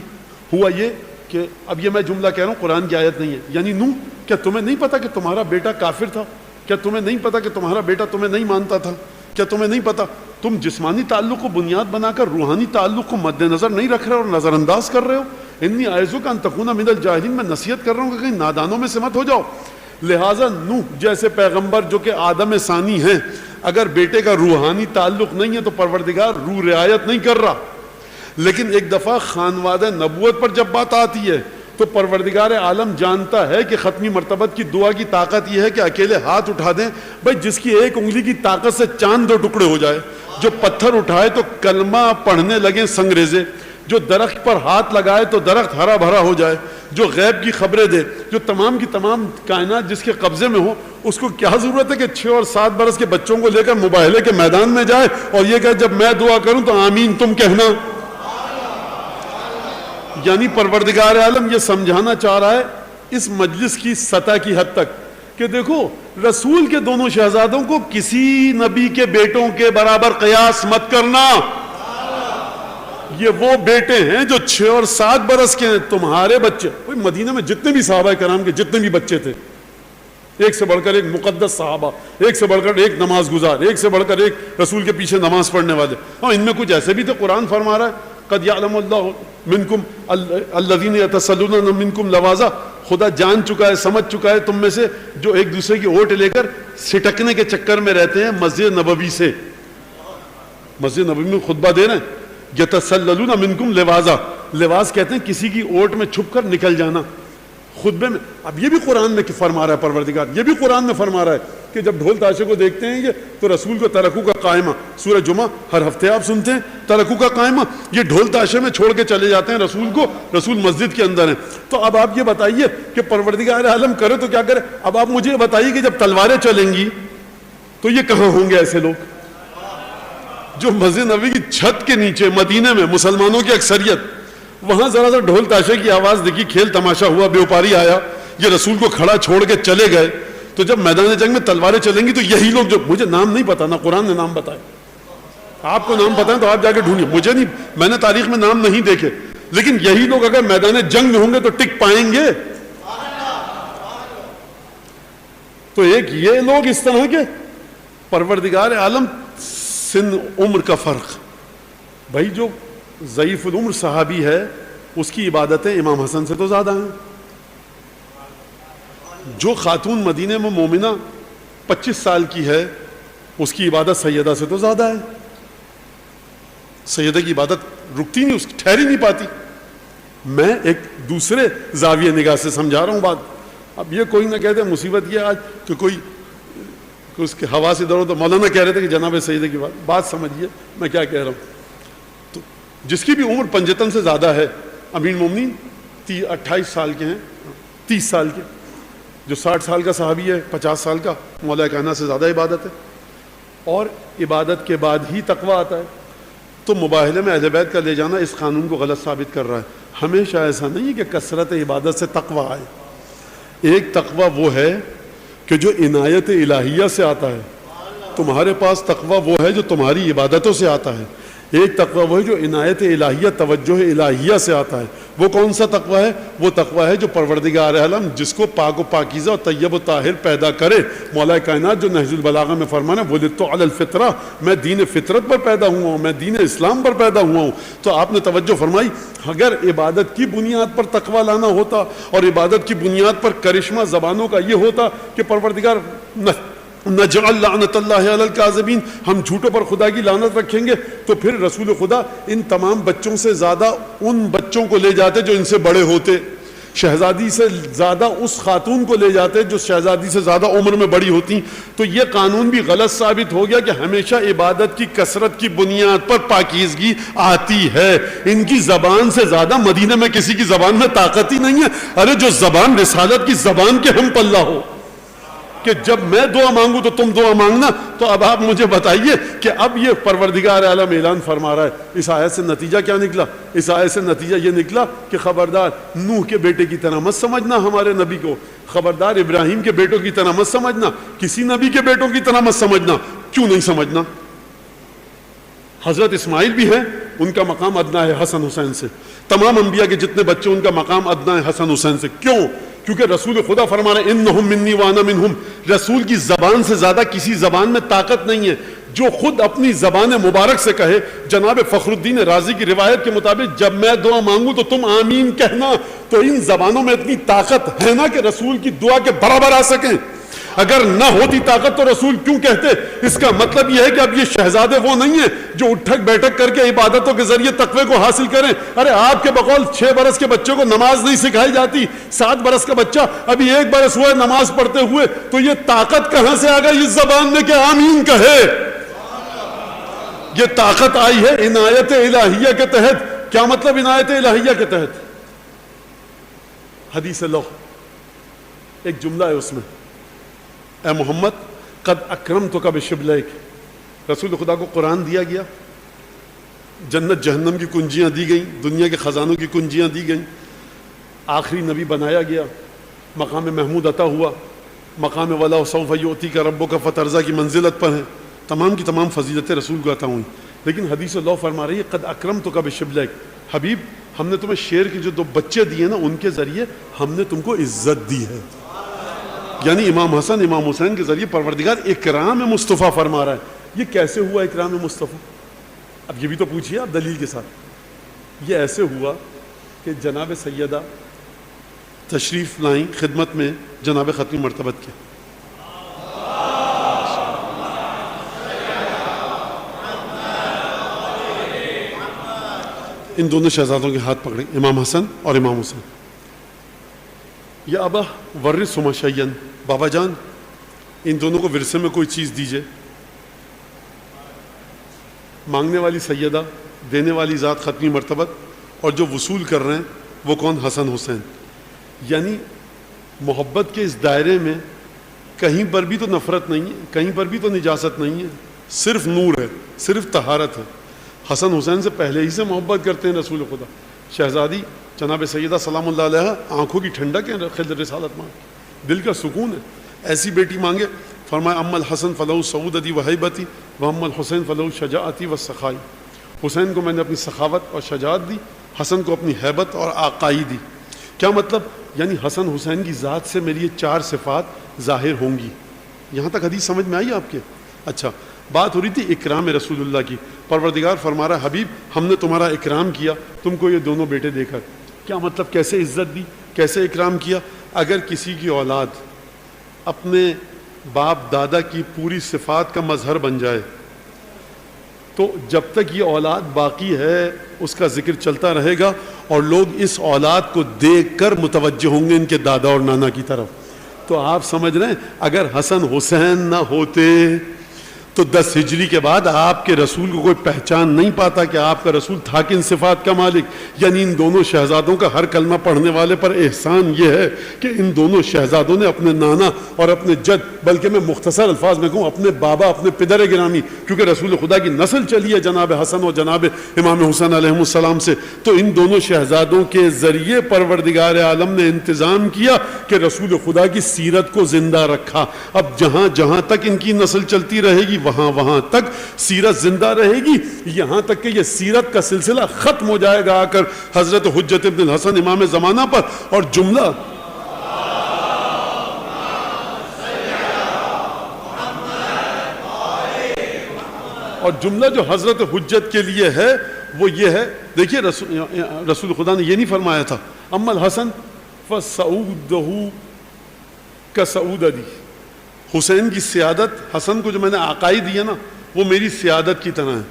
A: ہوا یہ کہ اب یہ میں جملہ کہہ رہا ہوں، قرآن کی آیت نہیں ہے. یعنی نوح، کیا تمہیں نہیں پتا کہ تمہارا بیٹا کافر تھا؟ کیا تمہیں نہیں پتا کہ تمہارا بیٹا تمہیں نہیں مانتا تھا؟ کیا تمہیں نہیں پتا تم جسمانی تعلق کو بنیاد بنا کر روحانی تعلق کو مد نظر نہیں رکھ رہے اور نظر انداز کر رہے ہو؟ انی اعظک ان تکون من الجاہلین، میں نصیحت کر رہا ہوں کہ کہیں نادانوں میں سے مت ہو جاؤ۔ لہٰذا نوح جیسے پیغمبر جو کہ آدم ثانی ہیں، اگر بیٹے کا روحانی تعلق نہیں ہے تو پروردگار روح رعایت نہیں کر رہا، لیکن ایک دفعہ خانوادہ نبوت پر جب بات آتی ہے تو پروردگار عالم جانتا ہے کہ ختمی مرتبت کی دعا کی طاقت یہ ہے کہ اکیلے ہاتھ اٹھا دیں، بھائی جس کی ایک انگلی کی طاقت سے چاند 2 ٹکڑے ہو جائے، جو پتھر اٹھائے تو کلمہ پڑھنے لگیں سنگریزے، جو درخت پر ہاتھ لگائے تو درخت ہرا بھرا ہو جائے، جو غیب کی خبریں دے، جو تمام کی تمام کائنات جس کے قبضے میں ہو، اس کو کیا ضرورت ہے کہ 6 اور 7 برس کے بچوں کو لے کر مباہلے کے میدان میں جائے اور یہ کہ جب میں دعا کروں تو آمین تم کہنا؟ یعنی پروردگار عالم یہ سمجھانا چاہ رہا ہے اس مجلس کی سطح کی حد تک کہ دیکھو رسول کے دونوں شہزادوں کو کسی نبی کے بیٹوں کے برابر قیاس مت کرنا، یہ وہ بیٹے ہیں جو 6 اور 7 برس کے ہیں، تمہارے بچے۔ مدینہ میں جتنے بھی صحابہ کرام کے جتنے بھی بچے تھے، ایک سے بڑھ کر ایک مقدس صحابہ، ایک سے بڑھ کر ایک نماز گزار، ایک سے بڑھ کر ایک رسول کے پیچھے نماز پڑھنے والے، اور ان میں کچھ ایسے بھی تھے قرآن فرما رہا ہے قد یعلم اللہ منکم الذین یتسللون منکم لواذا، خدا جان چکا ہے، سمجھ چکا ہے تم میں سے جو ایک دوسرے کی اوٹ لے کر سٹکنے کے چکر میں رہتے ہیں مسجد نبوی سے، مسجد نبوی میں خطبہ دے رہے ہیں، یتسللون منکم لواذا، لواز کہتے ہیں کسی کی اوٹ میں چھپ کر نکل جانا خطبے میں۔ اب یہ بھی قرآن میں فرما رہا ہے پروردگار، یہ بھی قرآن میں فرما رہا ہے کہ جب ڈھول تاشے کو دیکھتے ہیں یہ تو رسول کو ترکو کا قائمہ، سورہ جمعہ ہر ہفتے آپ سنتے ہیں ترکو کا قائمہ، یہ ڈھول تاشے میں چھوڑ کے چلے جاتے ہیں رسول کو، رسول مسجد کے اندر ہیں۔ تو اب آپ یہ بتائیے کہ پروردگار عالم کرے تو کیا کرے؟ اب آپ مجھے بتائیے کہ جب تلواریں چلیں گی تو یہ کہاں ہوں گے ایسے لوگ جو مسجد نبوی کی چھت کے نیچے مدینے میں مسلمانوں کی اکثریت، وہاں ذرا سا ڈھول تاشے کی آواز دیکھی، کھیل تماشا ہوا، بیوپاری آیا، یہ رسول کو کھڑا چھوڑ کے چلے گئے، تو جب میدان جنگ میں تلواریں چلیں گی تو یہی لوگ، جو مجھے نام نہیں پتا، نہ قرآن نے نام بتائے، آپ کو نام پتا ہے تو آپ جا کے ڈھونڈیے، مجھے نہیں، میں نے تاریخ میں نام نہیں دیکھے، لیکن یہی لوگ اگر میدان جنگ میں ہوں گے تو ٹک پائیں گے؟ تو ایک یہ لوگ اس طرح کے، پروردگار عالم سن عمر کا فرق، بھائی جو ضعیف العمر صحابی ہے اس کی عبادتیں امام حسن سے تو زیادہ ہیں، جو خاتون مدینے میں مومنہ 25 سال کی ہے اس کی عبادت سیدہ سے تو زیادہ ہے، سیدہ کی عبادت رکتی نہیں، اس کی ٹھہر ہی نہیں پاتی۔ میں ایک دوسرے زاویہ نگاہ سے سمجھا رہا ہوں بات، اب یہ کوئی نہ کہتے مصیبت یہ آج کہ کوئی اس کے ہوا سے ادھر ادھر، مولانا کہہ رہے تھے کہ جناب سیدہ کی بات سمجھیے میں کیا کہہ رہا ہوں، تو جس کی بھی عمر 55 سے زیادہ ہے، امیر مومنین 28 سال کے ہیں، 30 سال کے، جو 60 سال کا صحابی ہے، 50 سال کا، مولا کائنات سے زیادہ عبادت ہے، اور عبادت کے بعد ہی تقوی آتا ہے۔ تو مباہلے میں اہل بیت کا لے جانا اس قانون کو غلط ثابت کر رہا ہے۔ ہمیشہ ایسا نہیں ہے کہ کثرت عبادت سے تقوی آئے، ایک تقوی وہ ہے کہ جو عنایت الہیہ سے آتا ہے، تمہارے پاس تقوی وہ ہے جو تمہاری عبادتوں سے آتا ہے، ایک تقوی وہ ہے جو عنایت الہیہ، توجہ الہیہ سے آتا ہے۔ وہ کون سا تقوی ہے؟ وہ تقوی ہے جو پروردگار عالم جس کو پاک و پاکیزہ اور طیب و طاہر پیدا کرے، مولا کائنات جو نہج البلاغہ میں فرمانا ولدت علی الفطرہ، میں دین فطرت پر پیدا ہوا ہوں، میں دین اسلام پر پیدا ہوا ہوں۔ تو آپ نے توجہ فرمائی، اگر عبادت کی بنیاد پر تقوی لانا ہوتا اور عبادت کی بنیاد پر کرشمہ زبانوں کا یہ ہوتا کہ پروردگار نجعل لعنت اللہ علی الکاذبین، ہم جھوٹوں پر خدا کی لعنت رکھیں گے، تو پھر رسول خدا ان تمام بچوں سے زیادہ ان بچوں کو لے جاتے جو ان سے بڑے ہوتے، شہزادی سے زیادہ اس خاتون کو لے جاتے جو شہزادی سے زیادہ عمر میں بڑی ہوتی۔ تو یہ قانون بھی غلط ثابت ہو گیا کہ ہمیشہ عبادت کی کثرت کی بنیاد پر پاکیزگی آتی ہے۔ ان کی زبان سے زیادہ مدینہ میں کسی کی زبان میں طاقت ہی نہیں ہے۔ ارے جو زبان رسالت کی زبان کے ہم پلہ ہو کہ جب میں دعا مانگوں تو تم دعا مانگنا، تو اب آپ مجھے بتائیے کہ اب یہ پروردگار عالم اعلان فرما رہا ہے۔ اس آیت سے نتیجہ کیا نکلا؟ اس آیت سے نتیجہ یہ نکلا کہ خبردار نوح کے بیٹے کی طرح مت سمجھنا ہمارے نبی کو، خبردار ابراہیم کے بیٹوں کی طرح مت سمجھنا، کسی نبی کے بیٹوں کی طرح مت سمجھنا۔ کیوں نہیں سمجھنا؟ حضرت اسماعیل بھی ہیں، ان کا مقام ادنا ہے حسن حسین سے، تمام انبیاء کے جتنے بچے ان کا مقام ادنا ہے حسن حسین سے۔ کیوں؟ کیونکہ رسول خدا فرما رہے ہیں انہم منی وانا منہم، رسول کی زبان سے زیادہ کسی زبان میں طاقت نہیں ہے۔ جو خود اپنی زبان مبارک سے کہے. جناب فخر الدین رازی کی روایت کے مطابق جب میں دعا مانگوں تو تم آمین کہنا. تو ان زبانوں میں اتنی طاقت ہے نا کہ رسول کی دعا کے برابر آ سکیں. اگر نہ ہوتی طاقت تو رسول کیوں کہتے؟ اس کا مطلب یہ ہے کہ اب یہ شہزادے وہ نہیں ہیں جو اٹھک بیٹھک کر کے عبادتوں کے ذریعے تقوی کو حاصل کریں. ارے آپ کے بقول 6 برس کے بچے کو نماز نہیں سکھائی جاتی، 7 برس کا بچہ ابھی 1 برس ہوا ہے نماز پڑھتے ہوئے، تو یہ طاقت کہاں سے آ گئی اس زبان میں کہ آمین کہے؟ یہ طاقت آئی ہے عنایت الہیہ کے تحت. کیا مطلب عنایت الہیہ کے تحت؟ حدیث لوح ایک جملہ ہے اس میں، اے محمد قد اکرمتک بشبلیک. رسول خدا کو قرآن دیا گیا، جنت جہنم کی کنجیاں دی گئیں، دنیا کے خزانوں کی کنجیاں دی گئیں، آخری نبی بنایا گیا، مقام محمود عطا ہوا، مقام ولا سوف یؤتیک ربک فترضی کی منزلت پر ہیں، تمام کی تمام فضیلتیں رسول کو عطا ہوئیں. لیکن حدیث اللہ فرما رہی ہے قد اکرمتک بشبلیک، حبیب ہم نے تمہیں شیر کے جو 2 بچے دیے نا ان کے ذریعے ہم نے تم کو عزت دی ہے. یعنی امام حسن امام حسین کے ذریعے پروردگار اکرام مصطفیٰ فرما رہا ہے. یہ کیسے ہوا اکرام مصطفیٰ؟ اب یہ بھی تو پوچھیے آپ دلیل کے ساتھ. یہ ایسے ہوا کہ جناب سیدہ تشریف لائیں خدمت میں جناب ختم مرتبت کے. ان دونوں شہزادوں کے ہاتھ پکڑے، امام حسن اور امام حسین. یا ابا ورثہما شیئا، بابا جان ان دونوں کو ورثے میں کوئی چیز دیجئے. مانگنے والی سیدہ، دینے والی ذات ختمی مرتبت، اور جو وصول کر رہے ہیں وہ کون؟ حسن حسین. یعنی محبت کے اس دائرے میں کہیں پر بھی تو نفرت نہیں ہے، کہیں پر بھی تو نجاست نہیں ہے، صرف نور ہے، صرف طہارت ہے. حسن حسین سے پہلے ہی سے محبت کرتے ہیں رسول خدا. شہزادی جناب سیدہ سلام اللہ علیہ آنکھوں کی ٹھنڈک ہے، خضر رسالت مانگ، دل کا سکون ہے. ایسی بیٹی مانگے. فرمایا اما الحسن فلہو سعودتی و ہیبتی واما الحسین فلہو شجاعتی و سخائی. حسین کو میں نے اپنی سخاوت اور شجاعت دی، حسن کو اپنی ہیبت اور آقائی دی. کیا مطلب؟ یعنی حسن حسین کی ذات سے میری یہ 4 صفات ظاہر ہوں گی. یہاں تک حدیث سمجھ میں آئی آپ کے؟ اچھا، بات ہو رہی تھی اکرام رسول اللہ کی. پروردگار فرما رہا حبیب ہم نے تمہارا اکرام کیا تم کو یہ دونوں بیٹے دے کر. کیا مطلب؟ کیسے عزت دی، کیسے اکرام کیا؟ اگر کسی کی اولاد اپنے باپ دادا کی پوری صفات کا مظہر بن جائے تو جب تک یہ اولاد باقی ہے اس کا ذکر چلتا رہے گا، اور لوگ اس اولاد کو دیکھ کر متوجہ ہوں گے ان کے دادا اور نانا کی طرف. تو آپ سمجھ رہے ہیں اگر حسن حسین نہ ہوتے تو 10 ہجری کے بعد آپ کے رسول کو کوئی پہچان نہیں پاتا کہ آپ کا رسول تھا کن صفات کا مالک. یعنی ان دونوں شہزادوں کا ہر کلمہ پڑھنے والے پر احسان یہ ہے کہ ان دونوں شہزادوں نے اپنے نانا اور اپنے جد، بلکہ میں مختصر الفاظ میں کہوں اپنے بابا، اپنے پدر گرامی، کیونکہ رسول خدا کی نسل چلی ہے جناب حسن اور جناب امام حسین علیہ السلام سے، تو ان دونوں شہزادوں کے ذریعے پروردگار عالم نے انتظام کیا کہ رسول خدا کی سیرت کو زندہ رکھا. اب جہاں جہاں تک ان کی نسل چلتی رہے گی وہاں تک سیرت زندہ رہے گی، یہاں تک کہ یہ سیرت کا سلسلہ ختم ہو جائے گا آ کر حضرت حجت ابن الحسن امام زمانہ پر. اور جملہ جو حضرت حجت کے لیے ہے وہ یہ ہے، دیکھیے رسول خدا نے یہ نہیں فرمایا تھا اما الحسن فسعودہ کسعودی، حسین کی سیادت، حسن کو جو میں نے آقائی دی ہے نا وہ میری سیادت کی طرح ہے.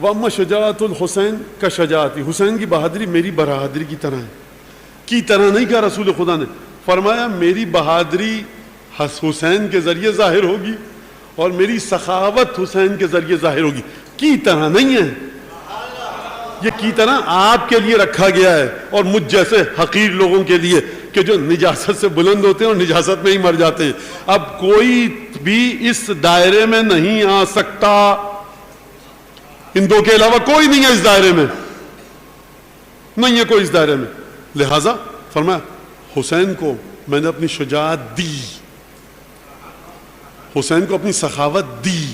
A: وَأَمَّا شَجَاعَةُ الْحُسَيْنِ كَشَجَاعَتِي، حسین کی بہادری میری بہادری کی طرح ہے. کی طرح نہیں کہا رسول خدا نے، فرمایا میری بہادری حسین کے ذریعے ظاہر ہوگی اور میری سخاوت حسین کے ذریعے ظاہر ہوگی. کی طرح نہیں ہے، یہ کی طرح آپ کے لیے رکھا گیا ہے اور مجھ جیسے حقیر لوگوں کے لیے کہ جو نجاست سے بلند ہوتے ہیں اور نجاست میں ہی مر جاتے ہیں. اب کوئی بھی اس دائرے میں نہیں آ سکتا، ان دو کے علاوہ کوئی نہیں ہے اس دائرے میں، نہیں ہے کوئی اس دائرے میں. لہذا فرمایا حسین کو میں نے اپنی شجاعت دی، حسین کو اپنی سخاوت دی.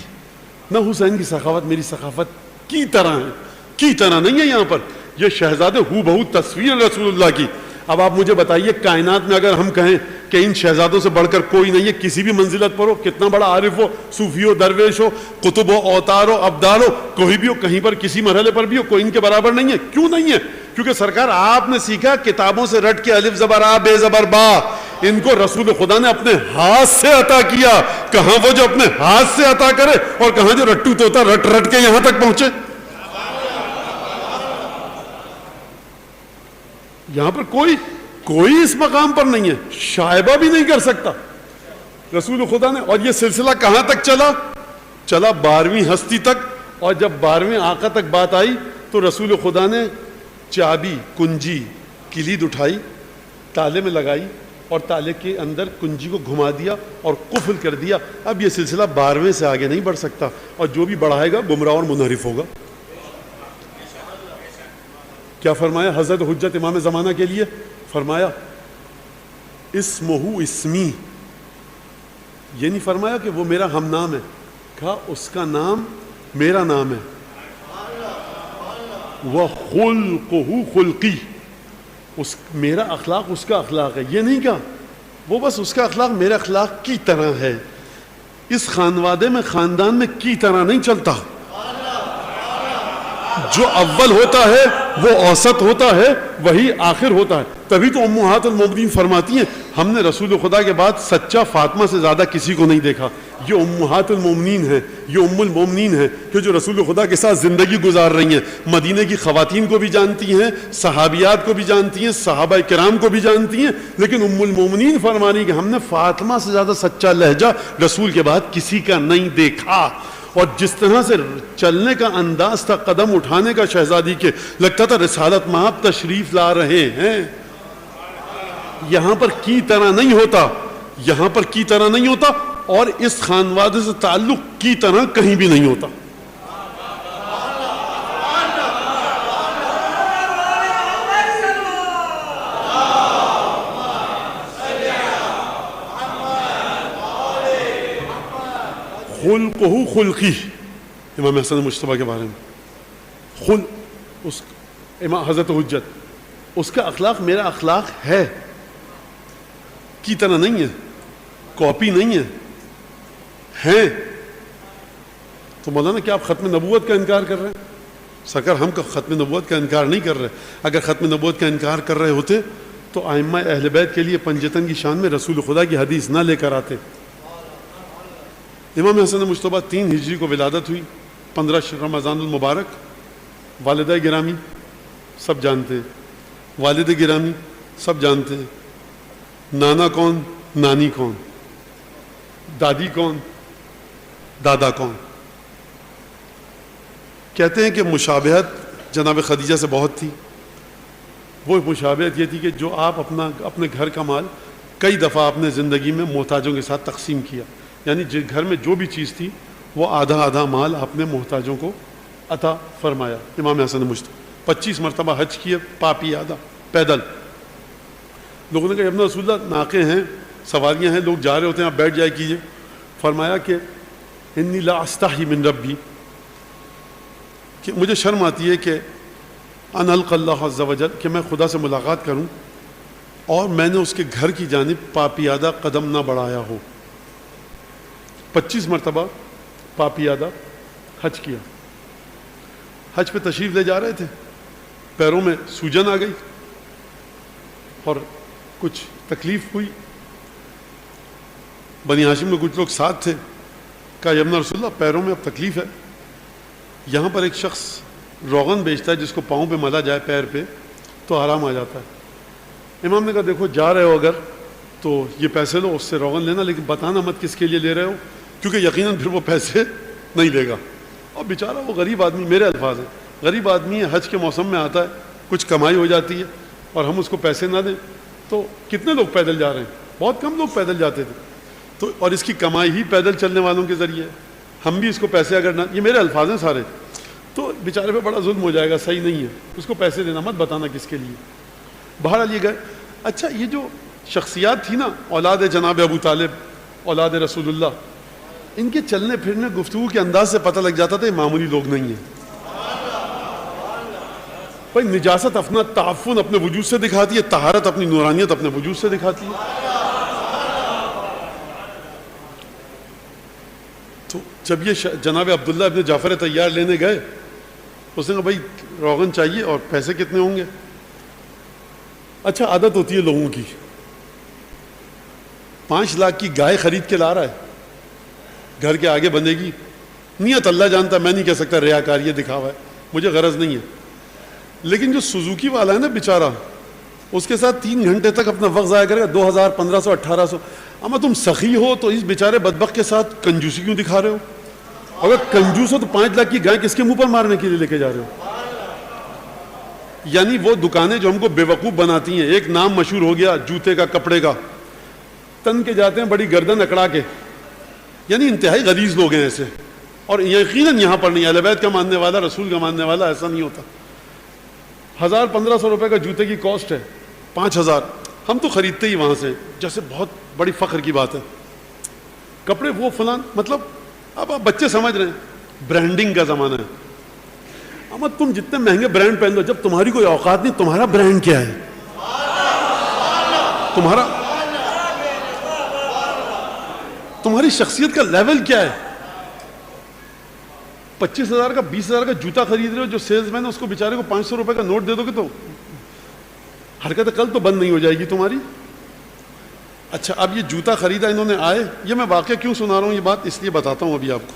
A: نہ حسین کی سخاوت میری سخاوت کی طرح ہے، کی طرح نہیں ہے. یہاں پر یہ شہزادے ہو بہو تصویر رسول اللہ کی. اب آپ مجھے بتائیے کائنات میں اگر ہم کہیں کہ ان شہزادوں سے بڑھ کر کوئی نہیں ہے، کسی بھی منزلت پر ہو، کتنا بڑا عارف ہو، صوفی ہو، درویش ہو، قطب ہو، اوتار ہو، ابدال ہو، کوئی بھی ہو، کہیں پر کسی مرحلے پر بھی ہو، کوئی ان کے برابر نہیں ہے. کیوں نہیں ہے؟ کیونکہ سرکار آپ نے سیکھا کتابوں سے رٹ کے الف زبر آ بے زبر با، ان کو رسول خدا نے اپنے ہاتھ سے عطا کیا. کہاں وہ جو اپنے ہاتھ سے عطا کرے اور کہاں جو رٹو توتا رٹ رٹ کے یہاں تک پہنچے. یہاں پر کوئی اس مقام پر نہیں ہے، شائبہ بھی نہیں کر سکتا رسول خدا نے. اور یہ سلسلہ کہاں تک چلا 12ویں ہستی تک. اور جب 12ویں آقا تک بات آئی تو رسول خدا نے چابی، کنجی، کلید اٹھائی، تالے میں لگائی اور تالے کے اندر کنجی کو گھما دیا اور قفل کر دیا. اب یہ سلسلہ 12ویں سے آگے نہیں بڑھ سکتا، اور جو بھی بڑھائے گا گمراہ اور منحرف ہوگا. کیا فرمایا حضرت حجت امام زمانہ کے لیے؟ فرمایا اسمہ اسمی. یہ نہیں فرمایا کہ وہ میرا ہم نام ہے، کہا اس کا نام میرا نام ہے. وَخُلْقُهُ خُلْقِي، میرا اخلاق اس کا اخلاق ہے. یہ نہیں کہا وہ بس اس کا اخلاق میرے اخلاق کی طرح ہے. اس خانوادے میں، خاندان میں کی طرح نہیں چلتا. جو اول ہوتا ہے وہ اوسط ہوتا ہے، وہی آخر ہوتا ہے. تبھی تو امہات المومنین فرماتی ہیں ہم نے رسول خدا کے بعد سچا فاطمہ سے زیادہ کسی کو نہیں دیکھا. یہ امہات المومنین ہیں، یہ ام المومنین ہیں کہ جو رسول خدا کے ساتھ زندگی گزار رہی ہیں. مدینہ کی خواتین کو بھی جانتی ہیں، صحابیات کو بھی جانتی ہیں، صحابہ کرام کو بھی جانتی ہیں، لیکن ام المومنین فرمانی کہ ہم نے فاطمہ سے زیادہ سچا لہجہ رسول کے بعد کسی کا نہیں دیکھا. اور جس طرح سے چلنے کا انداز تھا، قدم اٹھانے کا شہزادی کے، لگتا تھا رسالت مآب تشریف لا رہے ہیں. یہاں پر کی طرح نہیں ہوتا، یہاں پر کی طرح نہیں ہوتا، اور اس خانوادے سے تعلق کی طرح کہیں بھی نہیں ہوتا. خلقہ خلقی، امام حسن مجتبیٰ کے بارے میں امام حضرت حجت، اس کا اخلاق میرا اخلاق ہے، کی طرح نہیں ہے، کاپی نہیں ہے. ہیں تو مولانا کیا آپ ختم نبوت کا انکار کر رہے ہیں؟ سرکار ہم ختم نبوت کا انکار نہیں کر رہے. اگر ختم نبوت کا انکار کر رہے ہوتے تو ائمہ اہل بیت کے لیے پنجتن کی شان میں رسول خدا کی حدیث نہ لے کر آتے. امام حسن مجتبیٰ 3 ہجری کو ولادت ہوئی، 15 رمضان المبارک. والدہ گرامی سب جانتے ہیں، والد گرامی سب جانتے ہیں. نانا کون، نانی کون، دادی کون، دادا کون. کہتے ہیں کہ مشابہت جناب خدیجہ سے بہت تھی. وہ مشابہت یہ تھی کہ جو آپ اپنے گھر کا مال کئی دفعہ اپنے زندگی میں محتاجوں کے ساتھ تقسیم کیا. یعنی گھر میں جو بھی چیز تھی وہ آدھا آدھا مال اپنے محتاجوں کو عطا فرمایا. امام حسن مجتبیٰ 25 مرتبہ حج کیے، پاپی آدھا پیدل. لوگوں نے کہا ابن رسول اللہ ناقے ہیں، سواریاں ہیں، لوگ جا رہے ہوتے ہیں، آپ بیٹھ جائے کیجئے. فرمایا کہ انی لا استحی من ربی، کہ مجھے شرم آتی ہے کہ ان القی اللہ عز وجل، کہ میں خدا سے ملاقات کروں اور میں نے اس کے گھر کی جانب پاپیادہ قدم نہ بڑھایا ہو. 25 مرتبہ پاپیادہ حج کیا. حج پہ تشریف لے جا رہے تھے، پیروں میں سوجن آ گئی اور کچھ تکلیف ہوئی. بنی ہاشم میں کچھ لوگ ساتھ تھے. کہا یا رسول اللہ پیروں میں اب تکلیف ہے. یہاں پر ایک شخص روغن بیچتا ہے جس کو پاؤں پہ ملا جائے پیر پہ تو آرام آ جاتا ہے. امام نے کہا دیکھو جا رہے ہو اگر تو یہ پیسے لو، اس سے روغن لینا، لیکن بتانا مت کس کے لیے لے رہے ہو، کیونکہ یقیناً پھر وہ پیسے نہیں لے گا. اور بیچارہ وہ غریب آدمی، میرے الفاظ ہیں، غریب آدمی ہے، حج کے موسم میں آتا ہے، کچھ کمائی ہو جاتی ہے اور ہم اس کو پیسے نہ دیں تو کتنے لوگ پیدل جا رہے ہیں؟ بہت کم لوگ پیدل جاتے تھے. تو اور اس کی کمائی ہی پیدل چلنے والوں کے ذریعے، ہم بھی اس کو پیسے اگر نہ، یہ میرے الفاظ ہیں سارے، تو بیچارے پہ بڑا ظلم ہو جائے گا، صحیح نہیں ہے. اس کو پیسے دینا مت، بتانا کس کے لیے. بہرحال یہ گئے. اچھا یہ جو شخصیات تھی نا، اولاد جناب ابو طالب، اولاد رسول اللہ، ان کے چلنے پھرنے گفتگو کے انداز سے پتہ لگ جاتا تھا یہ معمولی لوگ نہیں ہیں. بھائی نجاست اپنا تعفن اپنے وجود سے دکھاتی ہے، طہارت اپنی نورانیت اپنے وجود سے دکھاتی ہے. جب یہ جناب عبداللہ ابن جعفر طیار لینے گئے، اس نے کہا بھائی روغن چاہیے اور پیسے کتنے ہوں گے؟ اچھا عادت ہوتی ہے لوگوں کی، 5 لاکھ کی گائے خرید کے لا رہا ہے، گھر کے آگے بندے گی، نیت اللہ جانتا، میں نہیں کہہ سکتا ریاکاری ہے، دکھاوا ہے، مجھے غرض نہیں ہے. لیکن جو سوزوکی والا ہے نا بیچارہ، اس کے ساتھ 3 گھنٹے تک اپنا وقت ضائع کرے گا، 2000 1500 1800. اما تم سخی ہو تو اس بیچارے بدبخت کے ساتھ کنجوسی کیوں دکھا رہے ہو؟ اگر کنجوس ہو تو 5 لاکھ کی گائے کس کے منہ پر مارنے کے لیے لے کے جا رہے ہو؟ یعنی وہ دکانیں جو ہم کو بے وقوف بناتی ہیں، ایک نام مشہور ہو گیا جوتے کا، کپڑے کا، تن کے جاتے ہیں بڑی گردن اکڑا کے، یعنی انتہائی غلیظ لوگ ہیں ایسے. اور یقیناً یہاں پر نہیں، اہل بیت کا ماننے والا، رسول کا ماننے والا ایسا نہیں ہوتا. 1000 1500 روپے کا جوتے کی کاسٹ ہے، 5000 ہم تو خریدتے ہی وہاں سے، جیسے بہت بڑی فخر کی بات ہے. کپڑے وہ فلان، مطلب اب آپ بچے سمجھ رہے ہیں برانڈنگ کا زمانہ ہے. اما تم جتنے مہنگے برانڈ پہن لو، جب تمہاری کوئی اوقات نہیں، تمہارا برانڈ کیا ہے؟ تمہاری شخصیت کا لیول کیا ہے؟ 25,000 کا 20,000 کا جوتا خرید رہے ہو، جو سیلز مین ہے اس کو بیچارے کو 500 روپے کا نوٹ دے دو گے تو حرکت کل تو بند نہیں ہو جائے گی تمہاری. اچھا اب یہ جوتا خریدا انہوں نے، آئے، یہ میں واقعہ کیوں سنا رہا ہوں یہ بات، اس لیے بتاتا ہوں ابھی آپ کو.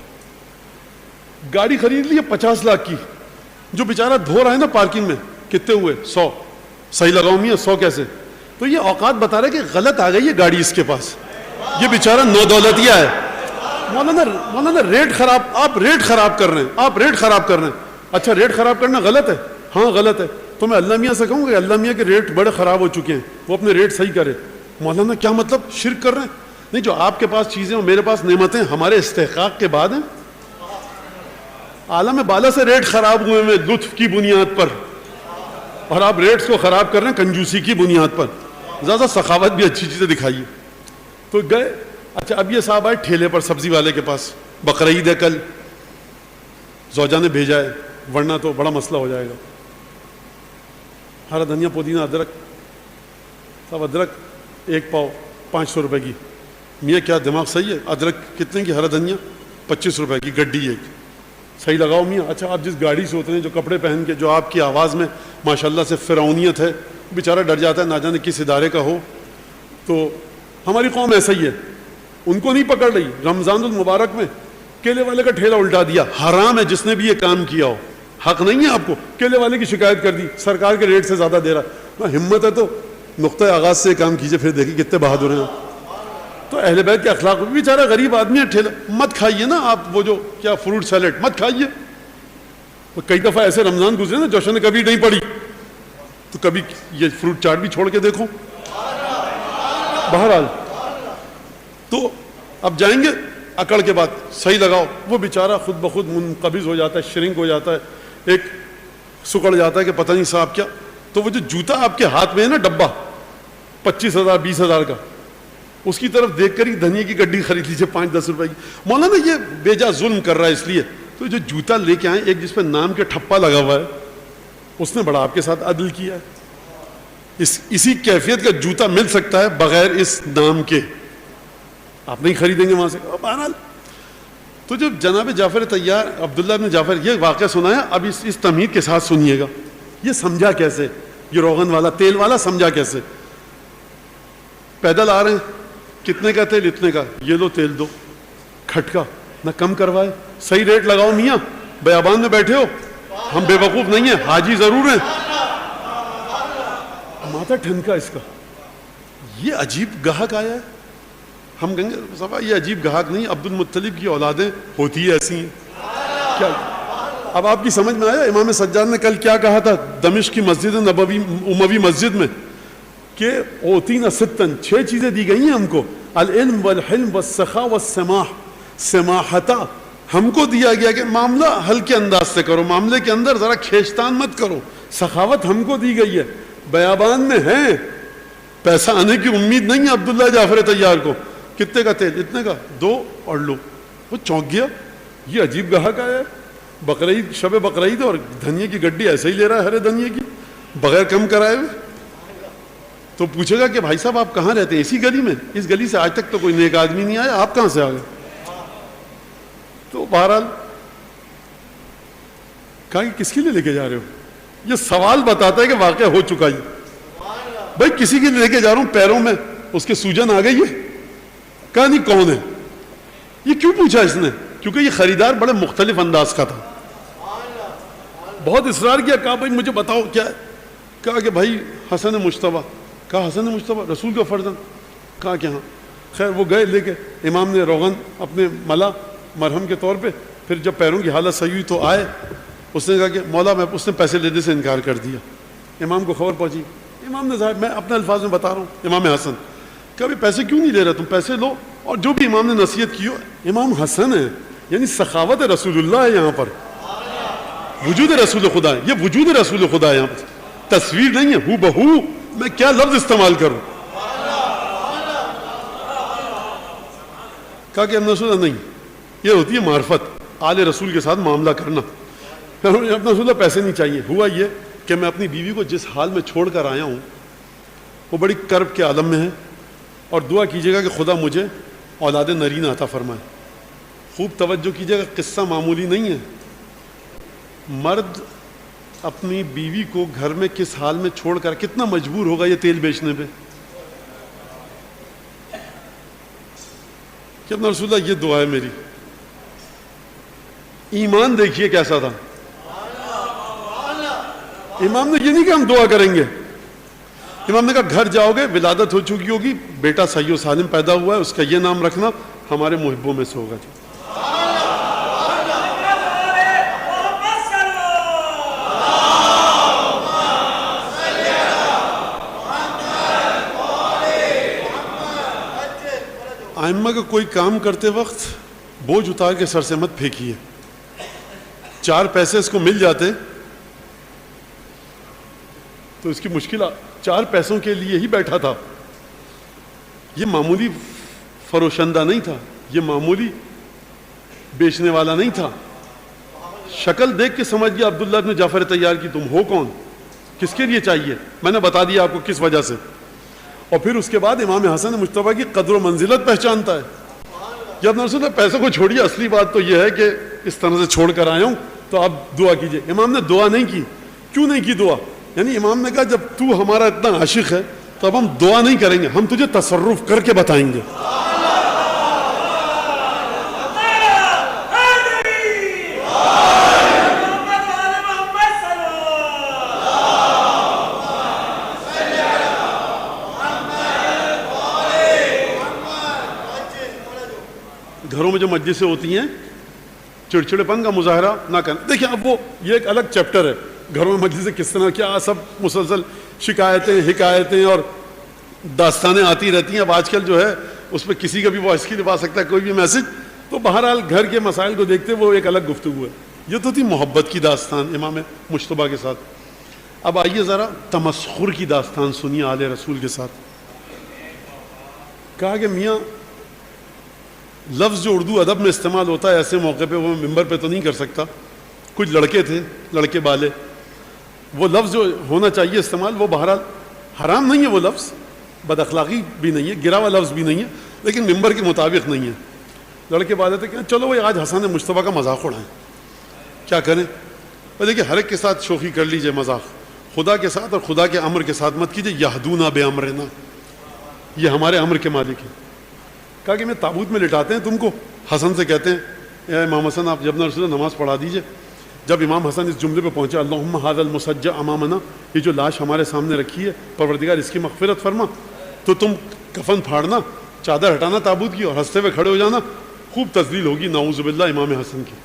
A: گاڑی خرید لی ہے 50 لاکھ کی، جو بیچارہ دھو رہا ہے نا پارکنگ میں، کتنے ہوئے؟ 100. صحیح لگاؤں میاں 100 کیسے؟ تو یہ اوقات بتا رہا ہے کہ غلط آ گئی ہے گاڑی اس کے پاس، یہ بیچارہ نو دولتیا ہے. مولانا ریٹ خراب، آپ ریٹ خراب کر رہے ہیں، آپ ریٹ خراب کر رہے ہیں. اچھا ریٹ خراب کرنا غلط ہے؟ ہاں غلط ہے. تو میں اللہ میاں سے کہوں گا اللہ میاں کے ریٹ بڑے خراب ہو چکے ہیں، وہ اپنے ریٹ صحیح کرے. مولانا کیا مطلب؟ شرک کر رہے ہیں؟ نہیں، جو آپ کے پاس چیزیں اور میرے پاس نعمتیں ہمارے استحقاق کے بعد ہیں. عالم بالا سے ریٹ خراب ہوئے ہیں لطف کی بنیاد پر، اور آپ ریٹس کو خراب کر رہے ہیں کنجوسی کی بنیاد پر. زیادہ سخاوت بھی اچھی چیزیں دکھائیے. تو گئے. اچھا اب یہ صاحب آئے ٹھیلے پر سبزی والے کے پاس، بقرعید ہے کل، زوجہ نے بھیجا ہے ورنہ تو بڑا مسئلہ ہو جائے گا. ہرا دھنیا پودینہ ادرک، صاحب ادرک 1 پاؤ 500 روپے کی. میاں کیا دماغ صحیح ہے؟ ادرک کتنے کی؟ ہرا دھنیا 25 روپے کی گڈی ایک. صحیح لگاؤ میاں. اچھا آپ جس گاڑی سے ہوتے ہیں، جو کپڑے پہن کے، جو آپ کی آواز میں ماشاءاللہ سے فرعونیت ہے، بیچارہ ڈر جاتا ہے نہ جانے کس ادارے کا ہو. تو ہماری قوم ایسا ہی ہے، ان کو نہیں پکڑ رہی. رمضان المبارک میں کیلے والے کا ٹھیلا الٹا دیا، حرام ہے جس نے بھی یہ کام کیا ہو، حق نہیں ہے آپ کو. کیلے والے کی شکایت کر دی، سرکار کے ریٹ سے زیادہ دے رہا. ہمت ہے تو نقطۂ آغاز سے کام کیجئے، پھر دیکھیں کتنے بہادر ہیں. تو اہل بیت کے اخلاق، بیچارہ غریب آدمی ہے، ٹھیلا مت کھائیے نا آپ، وہ جو کیا فروٹ سیلیڈ مت کھائیے. کئی دفعہ ایسے رمضان گزرے نا جوشن نے کبھی نہیں پڑی، تو کبھی یہ فروٹ چاٹ بھی چھوڑ کے دیکھو. بہرحال تو اب جائیں گے اکڑ کے بعد صحیح لگاؤ. وہ بیچارہ خود بخود منقبض ہو جاتا ہے، شرنک ہو جاتا ہے، ایک سکڑ جاتا ہے کہ پتہ نہیں صاحب کیا. تو وہ جو جوتا آپ کے ہاتھ میں ہے نا ڈبہ 25,000 20,000 کا، اس کی طرف دیکھ کر ہی دھنیا کی گڈی خرید لیجیے 5-10 روپے کی. مولانا یہ بیجا ظلم کر رہا ہے اس لیے. تو جو جوتا لے کے آئے، ایک جس پہ نام کے ٹھپا لگا ہوا ہے، اس نے بڑا آپ کے ساتھ عدل کیا ہے. اسی کیفیت کا جوتا مل سکتا ہے بغیر اس نام کے، آپ نہیں خریدیں گے وہاں سے. بہرحال تو جب جناب جعفر طیار عبداللہ بن جعفر یہ واقعہ سنایا، اب اس تمہید کے ساتھ سنیے گا. یہ سمجھا کیسے؟ یہ روغن والا، تیل والا سمجھا کیسے؟ پیدل آ رہے ہیں، کتنے کا تیل؟ اتنے کا. یہ لو تیل دو، کھٹکا نہ کم کروائے. صحیح ریٹ لگاؤ میاں، بیابان میں بیٹھے ہو، ہم بے وقوف نہیں ہیں، حاجی ضرور ہیں. ماتھا ٹھنکا اس کا. یہ عجیب گاہک آیا ہے. ہم کہیں گے صاحب یہ عجیب گاہک نہیں، عبد المطلب کی اولادیں ہوتی ایسی ہیں کیا. اب آپ کی سمجھ میں آیا امام سجاد نے کل کیا کہا تھا دمشق کی مسجد نبوی اموی مسجد میں، کہ اوتینا ستن، 6 چیزیں دی گئی ہیں ہم کو، العلم والحلم والسخاء والسماح. سماحتا ہم کو دیا گیا کہ معاملہ ہلکے انداز سے کرو، معاملے کے اندر ذرا کھینچتان مت کرو. سخاوت ہم کو دی گئی ہے. بیابان میں ہیں، پیسہ آنے کی امید نہیں ہے عبداللہ جعفر طیار کو. کتنے کا تیل؟ اتنے کا، 2 اور لو. وہ چونک گیا، یہ عجیب گاہک آیا ہے. بقرعید، شب بقرعید، اور دھنیا کی گڈی ایسے ہی لے رہا ہے ہرے دھنیا کی بغیر کم کرائے ہوئے. تو پوچھے گا کہ بھائی صاحب آپ کہاں رہتے ہیں؟ اسی گلی میں. اس گلی سے آج تک تو کوئی نیک آدمی نہیں آیا، آپ کہاں سے آ گئے؟ تو بہرحال کہا کہ کس کے لیے لے کے جا رہے ہو؟ یہ سوال بتاتا ہے کہ واقعہ ہو چکا ہی. بھائی کسی کے لیے لے کے جا رہا ہوں, پیروں میں اس کے سوجن آ گئی ہے. کہا نہیں کون ہے. یہ کیوں پوچھا اس نے؟ کیونکہ یہ خریدار بڑے مختلف انداز کا تھا. بہت اصرار کیا, کہا بھائی مجھے بتاؤ کیا ہے. کہا کہ بھائی حسن مجتبیٰ. کہا حسن مجتبیٰ رسول کا فرزند؟ کہا کہ ہاں. خیر وہ گئے لے کے, امام نے روغن اپنے ملا مرہم کے طور پہ. پھر جب پیروں کی حالت صحیح ہوئی تو آئے. اس نے کہا کہ مولا میں, اس نے پیسے لینے سے انکار کر دیا. امام کو خبر پہنچی. امام نے ظاہر, میں اپنے الفاظ میں بتا رہا ہوں, امام حسن کبھی پیسے کیوں نہیں لے رہا, تم پیسے لو. اور جو بھی امام نے نصیحت کی ہو, امام حسن ہے, یعنی سخاوت رسول اللہ ہے یہاں پر, وجود رسول خدا ہے. یہ وجود رسول خدا ہے یہاں پر, تصویر نہیں ہے. ہو بہو میں کیا لفظ استعمال کروں. کہا کہ رسول اللہ نہیں, یہ ہوتی ہے معرفت, آل رسول کے ساتھ معاملہ کرنا. اپنا رسول اللہ پیسے نہیں چاہیے. ہوا یہ کہ میں اپنی بیوی کو جس حال میں چھوڑ کر آیا ہوں وہ بڑی کرب کے عالم میں ہے, اور دعا کیجیے گا کہ خدا مجھے اولاد نرین عطا فرمائے. خوب توجہ کیجیے گا, قصہ معمولی نہیں ہے. مرد اپنی بیوی کو گھر میں کس حال میں چھوڑ کر کتنا مجبور ہوگا یہ تیل بیچنے پہ. کہ اپنا رسول اللہ یہ دعا ہے میری. ایمان دیکھیے کیسا تھا. امام نے یہ نہیں کہ ہم دعا کریں گے. امام نے کہا گھر جاؤ گے, ولادت ہو چکی ہوگی, بیٹا صحیح و سالم پیدا ہوا ہے, اس کا یہ نام رکھنا, ہمارے محبوں میں سے ہوگا. ائمہ کا کوئی کام کرتے وقت بوجھ اتار کے سر سے مت پھینکیے. 4 پیسے اس کو مل جاتے تو اس کی مشکل 4 پیسوں کے لیے ہی بیٹھا تھا. یہ معمولی فروشندہ نہیں تھا, یہ معمولی بیچنے والا نہیں تھا. شکل دیکھ کے سمجھ گیا عبداللہ بن جعفر طیار کی تم ہو کون, کس کے لیے چاہیے. میں نے بتا دیا آپ کو کس وجہ سے. اور پھر اس کے بعد امام حسن مجتبیٰ کی قدر و منزلت پہچانتا ہے. جب رسول اللہ پیسوں کو چھوڑیے, اصلی بات تو یہ ہے کہ اس طرح سے چھوڑ کر آیا ہوں تو آپ دعا کیجئے. امام نے دعا نہیں کی. کیوں نہیں کی دعا؟ یعنی امام نے کہا جب تو ہمارا اتنا عاشق ہے تو اب ہم دعا نہیں کریں گے, ہم تجھے تصرف کر کے بتائیں گے. گھروں میں جو مجلسیں ہوتی ہیں چڑچڑے پن کا مظاہرہ نہ کریں. دیکھیں اب وہ یہ ایک الگ چیپٹر ہے, گھروں میں مجلسیں کس طرح, کیا سب مسلسل شکایتیں حکایتیں اور داستانیں آتی رہتی ہیں. اب آج کل جو ہے اس پہ کسی کا بھی وائس کی لبا سکتا ہے کوئی بھی میسج. تو بہرحال گھر کے مسائل کو دیکھتے وہ ایک الگ گفتگو ہے. یہ تو تھی محبت کی داستان امام مجتبیٰ کے ساتھ. اب آئیے ذرا تمسخر کی داستان سنیے آل رسول کے ساتھ. کہا کہ میاں لفظ جو اردو ادب میں استعمال ہوتا ہے ایسے موقع پہ وہ ممبر پہ تو نہیں کر سکتا. کچھ لڑکے تھے, لڑکے بالے, وہ لفظ جو ہونا چاہیے استعمال وہ بہرحال حرام نہیں ہے, وہ لفظ بد اخلاقی بھی نہیں ہے, گرا ہوا لفظ بھی نہیں ہے, لیکن ممبر کے مطابق نہیں ہے. لڑکے بالے تھے کہ چلو وہ آج حسن مجتبیٰ کا مذاق اڑائیں, کیا کریں. دیکھیے ہر ایک کے ساتھ شوخی کر لیجئے, مذاق خدا کے ساتھ اور خدا کے امر کے ساتھ مت کیجئے. یہدونا بے امرنا, یہ ہمارے امر کے مالک ہیں. کہا کہ میں تابوت میں لٹاتے ہیں تم کو. حسن سے کہتے ہیں اے امام حسن آپ جب رسول نماز پڑھا دیجئے. جب امام حسن اس جملے پہ پہنچے اللہم ھذا المسجع امامنا, یہ جو لاش ہمارے سامنے رکھی ہے پروردگار اس کی مغفرت فرما, تو تم کفن پھاڑنا, چادر ہٹانا تابوت کی اور ہنستے ہوئے کھڑے ہو جانا, خوب تذلیل ہوگی نعوذ باللہ امام حسن کی.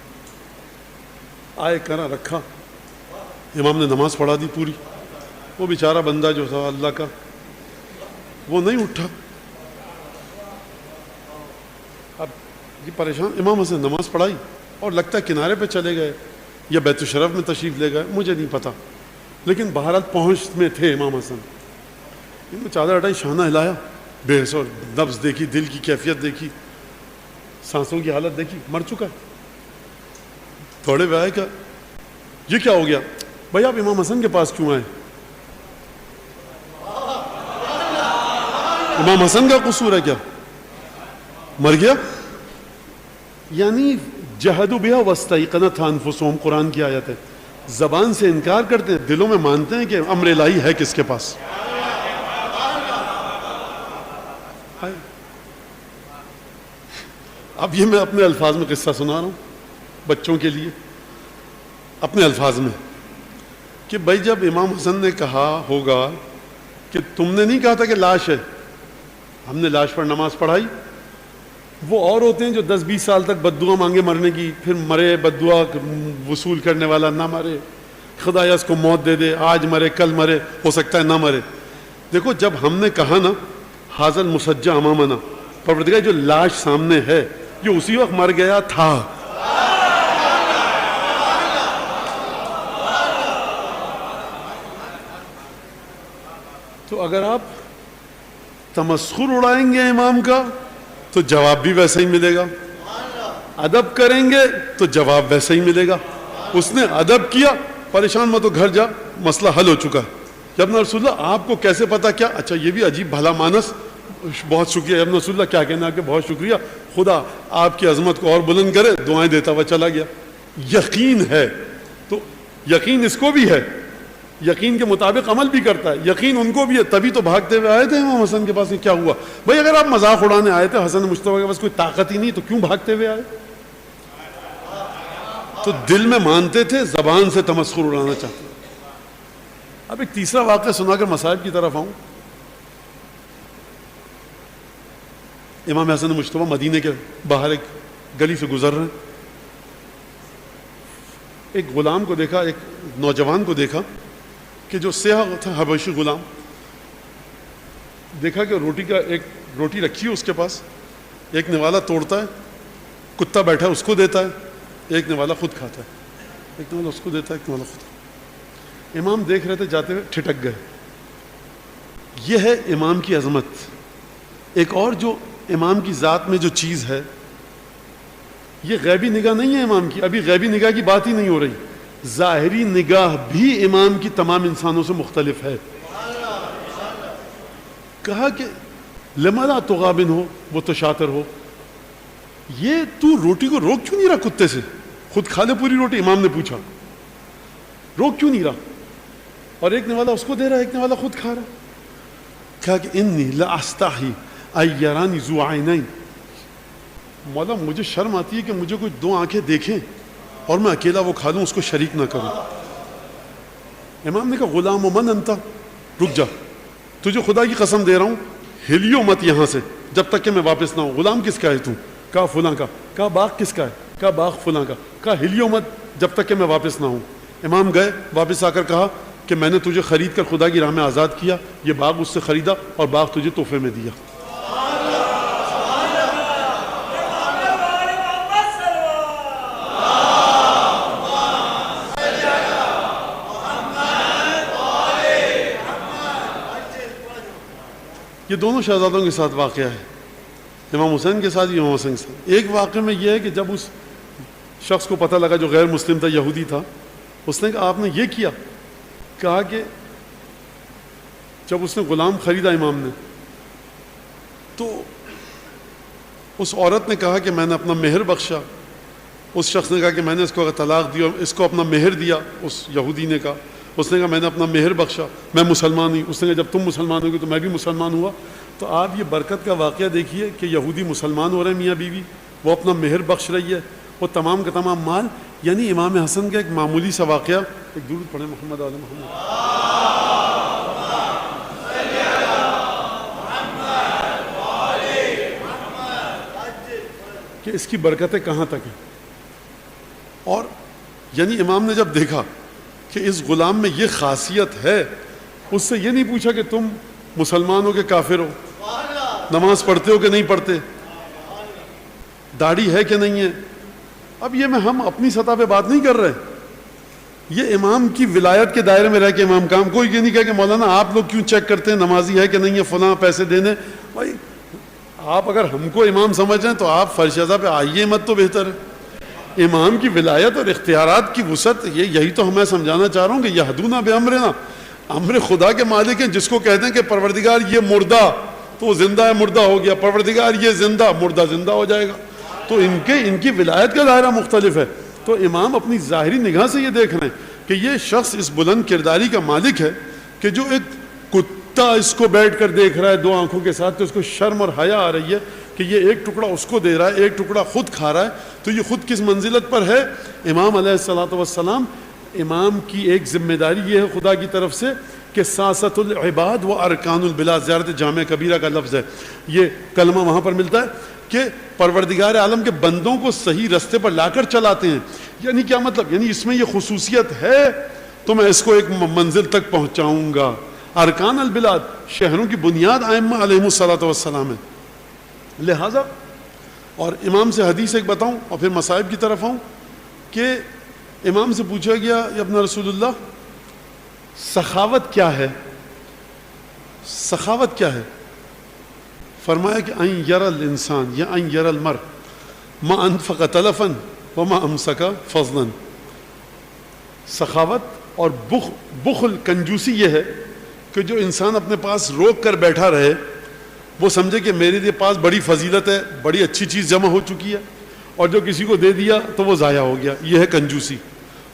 A: آئے کرا رکھا, امام نے نماز پڑھا دی پوری. وہ بیچارہ بندہ جو تھا اللہ کا وہ نہیں اٹھا. اب یہ پریشان, امام حسن نماز پڑھائی اور لگتا ہے کنارے پہ چلے گئے یا بیت الشرف میں تشریف لے گئے, مجھے نہیں پتا, لیکن بہرحال پہنچ میں تھے امام حسن. ان کو چادر ہٹائی, شانہ ہلایا, بے حس اور نبض دیکھی, دل کی کیفیت دیکھی, سانسوں کی حالت دیکھی, مر چکا ہے. تھوڑے وے آئے کہ یہ کیا ہو گیا بھائی, آپ امام حسن کے پاس کیوں آئے؟ امام حسن کا قصور ہے کیا؟ مر گیا؟ یعنی جہدوا بها واستيقنتها انفسهم، قرآن کی آیت ہے. زبان سے انکار کرتے ہیں، دلوں میں مانتے ہیں کہ امر الہی ہے کس کے پاس. اب یہ میں اپنے الفاظ میں قصہ سنا رہا ہوں بچوں کے لیے، اپنے الفاظ میں، کہ بھائی جب امام حسن نے کہا ہوگا کہ تم نے نہیں کہا تھا کہ لاش ہے، ہم نے لاش پر نماز پڑھائی. وہ اور ہوتے ہیں جو 10-20 سال تک بد دعا مانگے مرنے کی، پھر مرے، بد دعا وصول کرنے والا نہ مرے، خدایا اس کو موت دے دے، آج مرے کل مرے، ہو سکتا ہے نہ مرے. دیکھو جب ہم نے کہا نا حاضر مسجع امامنا، پروردگار جو لاش سامنے ہے یہ اسی وقت مر گیا تھا. تو اگر آپ تمسخر اڑائیں گے امام کا تو جواب بھی ویسا ہی ملے گا، ادب کریں گے تو جواب ویسا ہی ملے گا. اس نے ادب کیا، پریشان مت ہو، گھر جا، مسئلہ حل ہو چکا ہے. ابن رسول اللہ آپ کو کیسے پتا؟ کیا اچھا یہ بھی عجیب بھلا مانس، بہت شکریہ ابن رسول اللہ، کیا کہنا کہ بہت شکریہ، خدا آپ کی عظمت کو اور بلند کرے، دعائیں دیتا ہوا چلا گیا. یقین ہے تو یقین اس کو بھی ہے، یقین کے مطابق عمل بھی کرتا ہے، یقین ان کو بھی ہے. تبھی تو بھاگتے ہوئے آئے تھے امام حسن کے پاس. کیا ہوا بھائی؟ اگر آپ مذاق اڑانے آئے تھے، حسن مجتبی کے پاس کوئی طاقت ہی نہیں تو کیوں بھاگتے ہوئے آئے؟ تو دل میں مانتے تھے، زبان سے تمسخر اڑانا چاہتے. اب ایک تیسرا واقعہ سنا کر مصائب کی طرف آؤں. امام حسن مجتبی مدینے کے باہر ایک گلی سے گزر رہے ہیں. ایک غلام کو دیکھا، ایک نوجوان کو دیکھا کہ جو سیاہ تھا، حبشی غلام. دیکھا کہ ایک روٹی رکھی ہے اس کے پاس، ایک نوالا توڑتا ہے، کتا بیٹھا ہے اس کو دیتا ہے، ایک نوالا خود کھاتا ہے، ایک نوالا اس کو دیتا ہے، ایک نوالا خود. امام دیکھ رہے تھے، جاتے ہوئے ٹھٹک گئے. یہ ہے امام کی عظمت. ایک اور جو امام کی ذات میں جو چیز ہے، یہ غیبی نگاہ نہیں ہے امام کی. ابھی غیبی نگاہ کی بات ہی نہیں ہو رہی. ظاہری نگاہ بھی امام کی تمام انسانوں سے مختلف ہے. کہا کہ لما لا تغابن ہو وہ تو شاطر ہو، یہ تو روٹی کو روک کیوں نہیں رہا کتے سے؟ خود کھا لے پوری روٹی. امام نے پوچھا روک کیوں نہیں رہا؟ اور ایک نوالا اس کو دے رہا، ایک نوالا خود کھا رہا. کہا کہ انی لاستحی ان یرانی ذو عینین، مولا مجھے شرم آتی ہے کہ مجھے کوئی دو آنکھیں دیکھیں اور میں اکیلا وہ کھا لوں، اس کو شریک نہ کروں. امام نے کہا غلام من انت، رک جا، تجھے خدا کی قسم دے رہا ہوں ہلیو مت یہاں سے جب تک کہ میں واپس نہ ہوں. غلام کس کا ہے تو؟ کہا فلاں کا. کہا باغ کس کا ہے؟ کہا باغ فلاں کا. کہا ہلیو مت جب تک کہ میں واپس نہ ہوں. امام گئے، واپس آ کر کہا کہ میں نے تجھے خرید کر خدا کی راہ میں آزاد کیا، یہ باغ اس سے خریدا اور باغ تجھے تحفے میں دیا. یہ دونوں شہزادوں کے ساتھ واقعہ ہے، امام حسین کے ساتھ، امام حسین کے ساتھ. ایک واقعے میں یہ ہے کہ جب اس شخص کو پتہ لگا جو غیر مسلم تھا، یہودی تھا، اس نے کہا آپ نے یہ کیا؟ کہا کہ جب اس نے غلام خریدا امام نے، تو اس عورت نے کہا کہ میں نے اپنا مہر بخشا. اس شخص نے کہا کہ میں نے اس کو طلاق دی اور اس کو اپنا مہر دیا. اس یہودی نے کہا، اس نے کہا میں نے اپنا مہر بخشا، میں مسلمان ہوئی. اس نے کہا جب تم مسلمان ہوگی تو میں بھی مسلمان ہوا. تو آپ یہ برکت کا واقعہ دیکھیے کہ یہودی مسلمان ہو رہے ہیں، میاں بیوی، وہ اپنا مہر بخش رہی ہے، وہ تمام کا تمام مال. یعنی امام حسن کا ایک معمولی سا واقعہ. ایک درود پڑھیں محمد آل محمد. کہ اس کی برکتیں کہاں تک ہیں. اور یعنی امام نے جب دیکھا کہ اس غلام میں یہ خاصیت ہے، اس سے یہ نہیں پوچھا کہ تم مسلمان ہو کہ کافر ہو، نماز پڑھتے ہو کہ نہیں پڑھتے، داڑھی ہے کہ نہیں ہے. اب یہ میں ہم اپنی سطح پہ بات نہیں کر رہے، یہ امام کی ولایت کے دائرے میں رہ کے امام کام. کوئی یہ نہیں کہا کہ مولانا آپ لوگ کیوں چیک کرتے ہیں نمازی ہے کہ نہیں ہے، فلاں پیسے دینے. بھائی آپ اگر ہم کو امام سمجھیں تو آپ فرشتہ پہ آئیے مت تو بہتر ہے. امام کی ولایت اور اختیارات کی وسعت، یہی تو ہمیں سمجھانا چاہ رہا ہوں کہ یہدونا بامرنا، امر خدا کے مالک ہیں. جس کو کہتے ہیں کہ پروردگار یہ مردہ تو وہ زندہ ہے، مردہ ہو گیا، پروردگار یہ زندہ، مردہ زندہ ہو جائے گا. تو ان کی ولایت کا دائرہ مختلف ہے. تو امام اپنی ظاہری نگاہ سے یہ دیکھ رہے ہیں کہ یہ شخص اس بلند کرداری کا مالک ہے کہ جو ایک کتا اس کو بیٹھ کر دیکھ رہا ہے 2 آنکھوں کے ساتھ، تو اس کو شرم اور حیا آ رہی ہے کہ یہ ایک ٹکڑا اس کو دے رہا ہے، ایک ٹکڑا خود کھا رہا ہے. تو یہ خود کس منزلت پر ہے؟ امام علیہ الصلوۃ والسلام. امام کی ایک ذمہ داری یہ ہے خدا کی طرف سے کہ سیاست العباد و ارکان البلاد، زیارت جامع کبیرہ کا لفظ ہے، یہ کلمہ وہاں پر ملتا ہے کہ پروردگار عالم کے بندوں کو صحیح رستے پر لا کر چلاتے ہیں. یعنی کیا مطلب؟ یعنی اس میں یہ خصوصیت ہے تو میں اس کو ایک منزل تک پہنچاؤں گا. ارکان البلاد، شہروں کی بنیاد ائمہ علیہم الصلوۃ والسلام ہے. لہذا اور امام سے حدیث ایک بتاؤں اور پھر مصائب کی طرف آؤں کہ امام سے پوچھا گیا یا ابن رسول اللہ سخاوت کیا ہے؟ سخاوت کیا ہے؟ فرمایا کہ ان یر الانسان یا ان یر المرء ما انفق تلفا وما امسک فضلا. سخاوت اور بخل کنجوسی یہ ہے کہ جو انسان اپنے پاس روک کر بیٹھا رہے، وہ سمجھے کہ میرے لیے پاس بڑی فضیلت ہے، بڑی اچھی چیز جمع ہو چکی ہے، اور جو کسی کو دے دیا تو وہ ضائع ہو گیا. یہ ہے کنجوسی.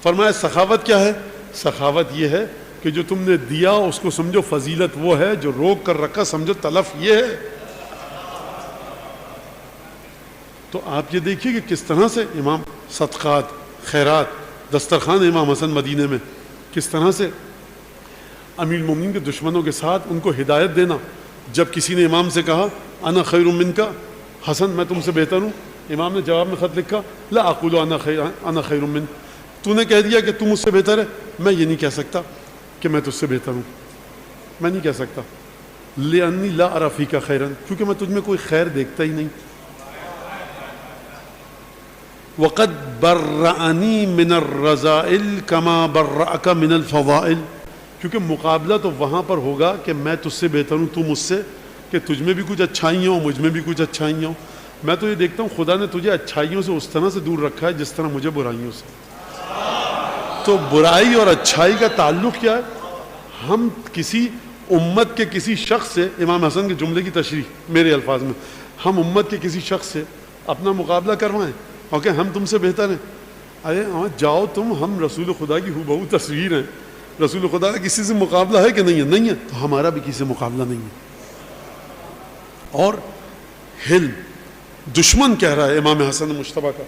A: فرمایا سخاوت کیا ہے؟ سخاوت یہ ہے کہ جو تم نے دیا اس کو سمجھو فضیلت وہ ہے، جو روک کر رکھا سمجھو تلف یہ ہے. تو آپ یہ دیکھیے کہ کس طرح سے امام صدقات، خیرات، دسترخوان امام حسن مدینے میں کس طرح سے امیر المومنین کے دشمنوں کے ساتھ ان کو ہدایت دینا. جب کسی نے امام سے کہا انا خیر منک حسن، میں تم سے بہتر ہوں، امام نے جواب میں خط لکھا لا اقول انا خیر منک، تو نے کہہ دیا کہ تم مجھ سے بہتر ہے، میں یہ نہیں کہہ سکتا کہ میں تجھ سے بہتر ہوں، میں نہیں کہہ سکتا. لأنی لا اری فیک خیرا، کیونکہ میں تجھ میں کوئی خیر دیکھتا ہی نہیں. وقد برأنی من الرذائل کما برأک من الفضائل، کیونکہ مقابلہ تو وہاں پر ہوگا کہ میں تجھ سے بہتر ہوں، تو مجھ سے، کہ تجھ میں بھی کچھ اچھائیاں ہوں، مجھ میں بھی کچھ اچھائیاں ہوں. میں تو یہ دیکھتا ہوں خدا نے تجھے اچھائیوں سے اس طرح سے دور رکھا ہے جس طرح مجھے برائیوں سے. تو برائی اور اچھائی کا تعلق کیا ہے؟ ہم کسی امت کے کسی شخص سے، امام حسن کے جملے کی تشریح میرے الفاظ میں، ہم امت کے کسی شخص سے اپنا مقابلہ کروائیں اور کہ ہم تم سے بہتر ہیں. ارے جاؤ تم، ہم رسول خدا کی ہو تصویر ہیں. رسول خدا کا کسی سے مقابلہ ہے کہ نہیں ہے؟ نہیں ہے. تو ہمارا بھی کسی سے مقابلہ نہیں ہے. اور حلم، دشمن کہہ رہا ہے امام حسن مجتبیٰ کا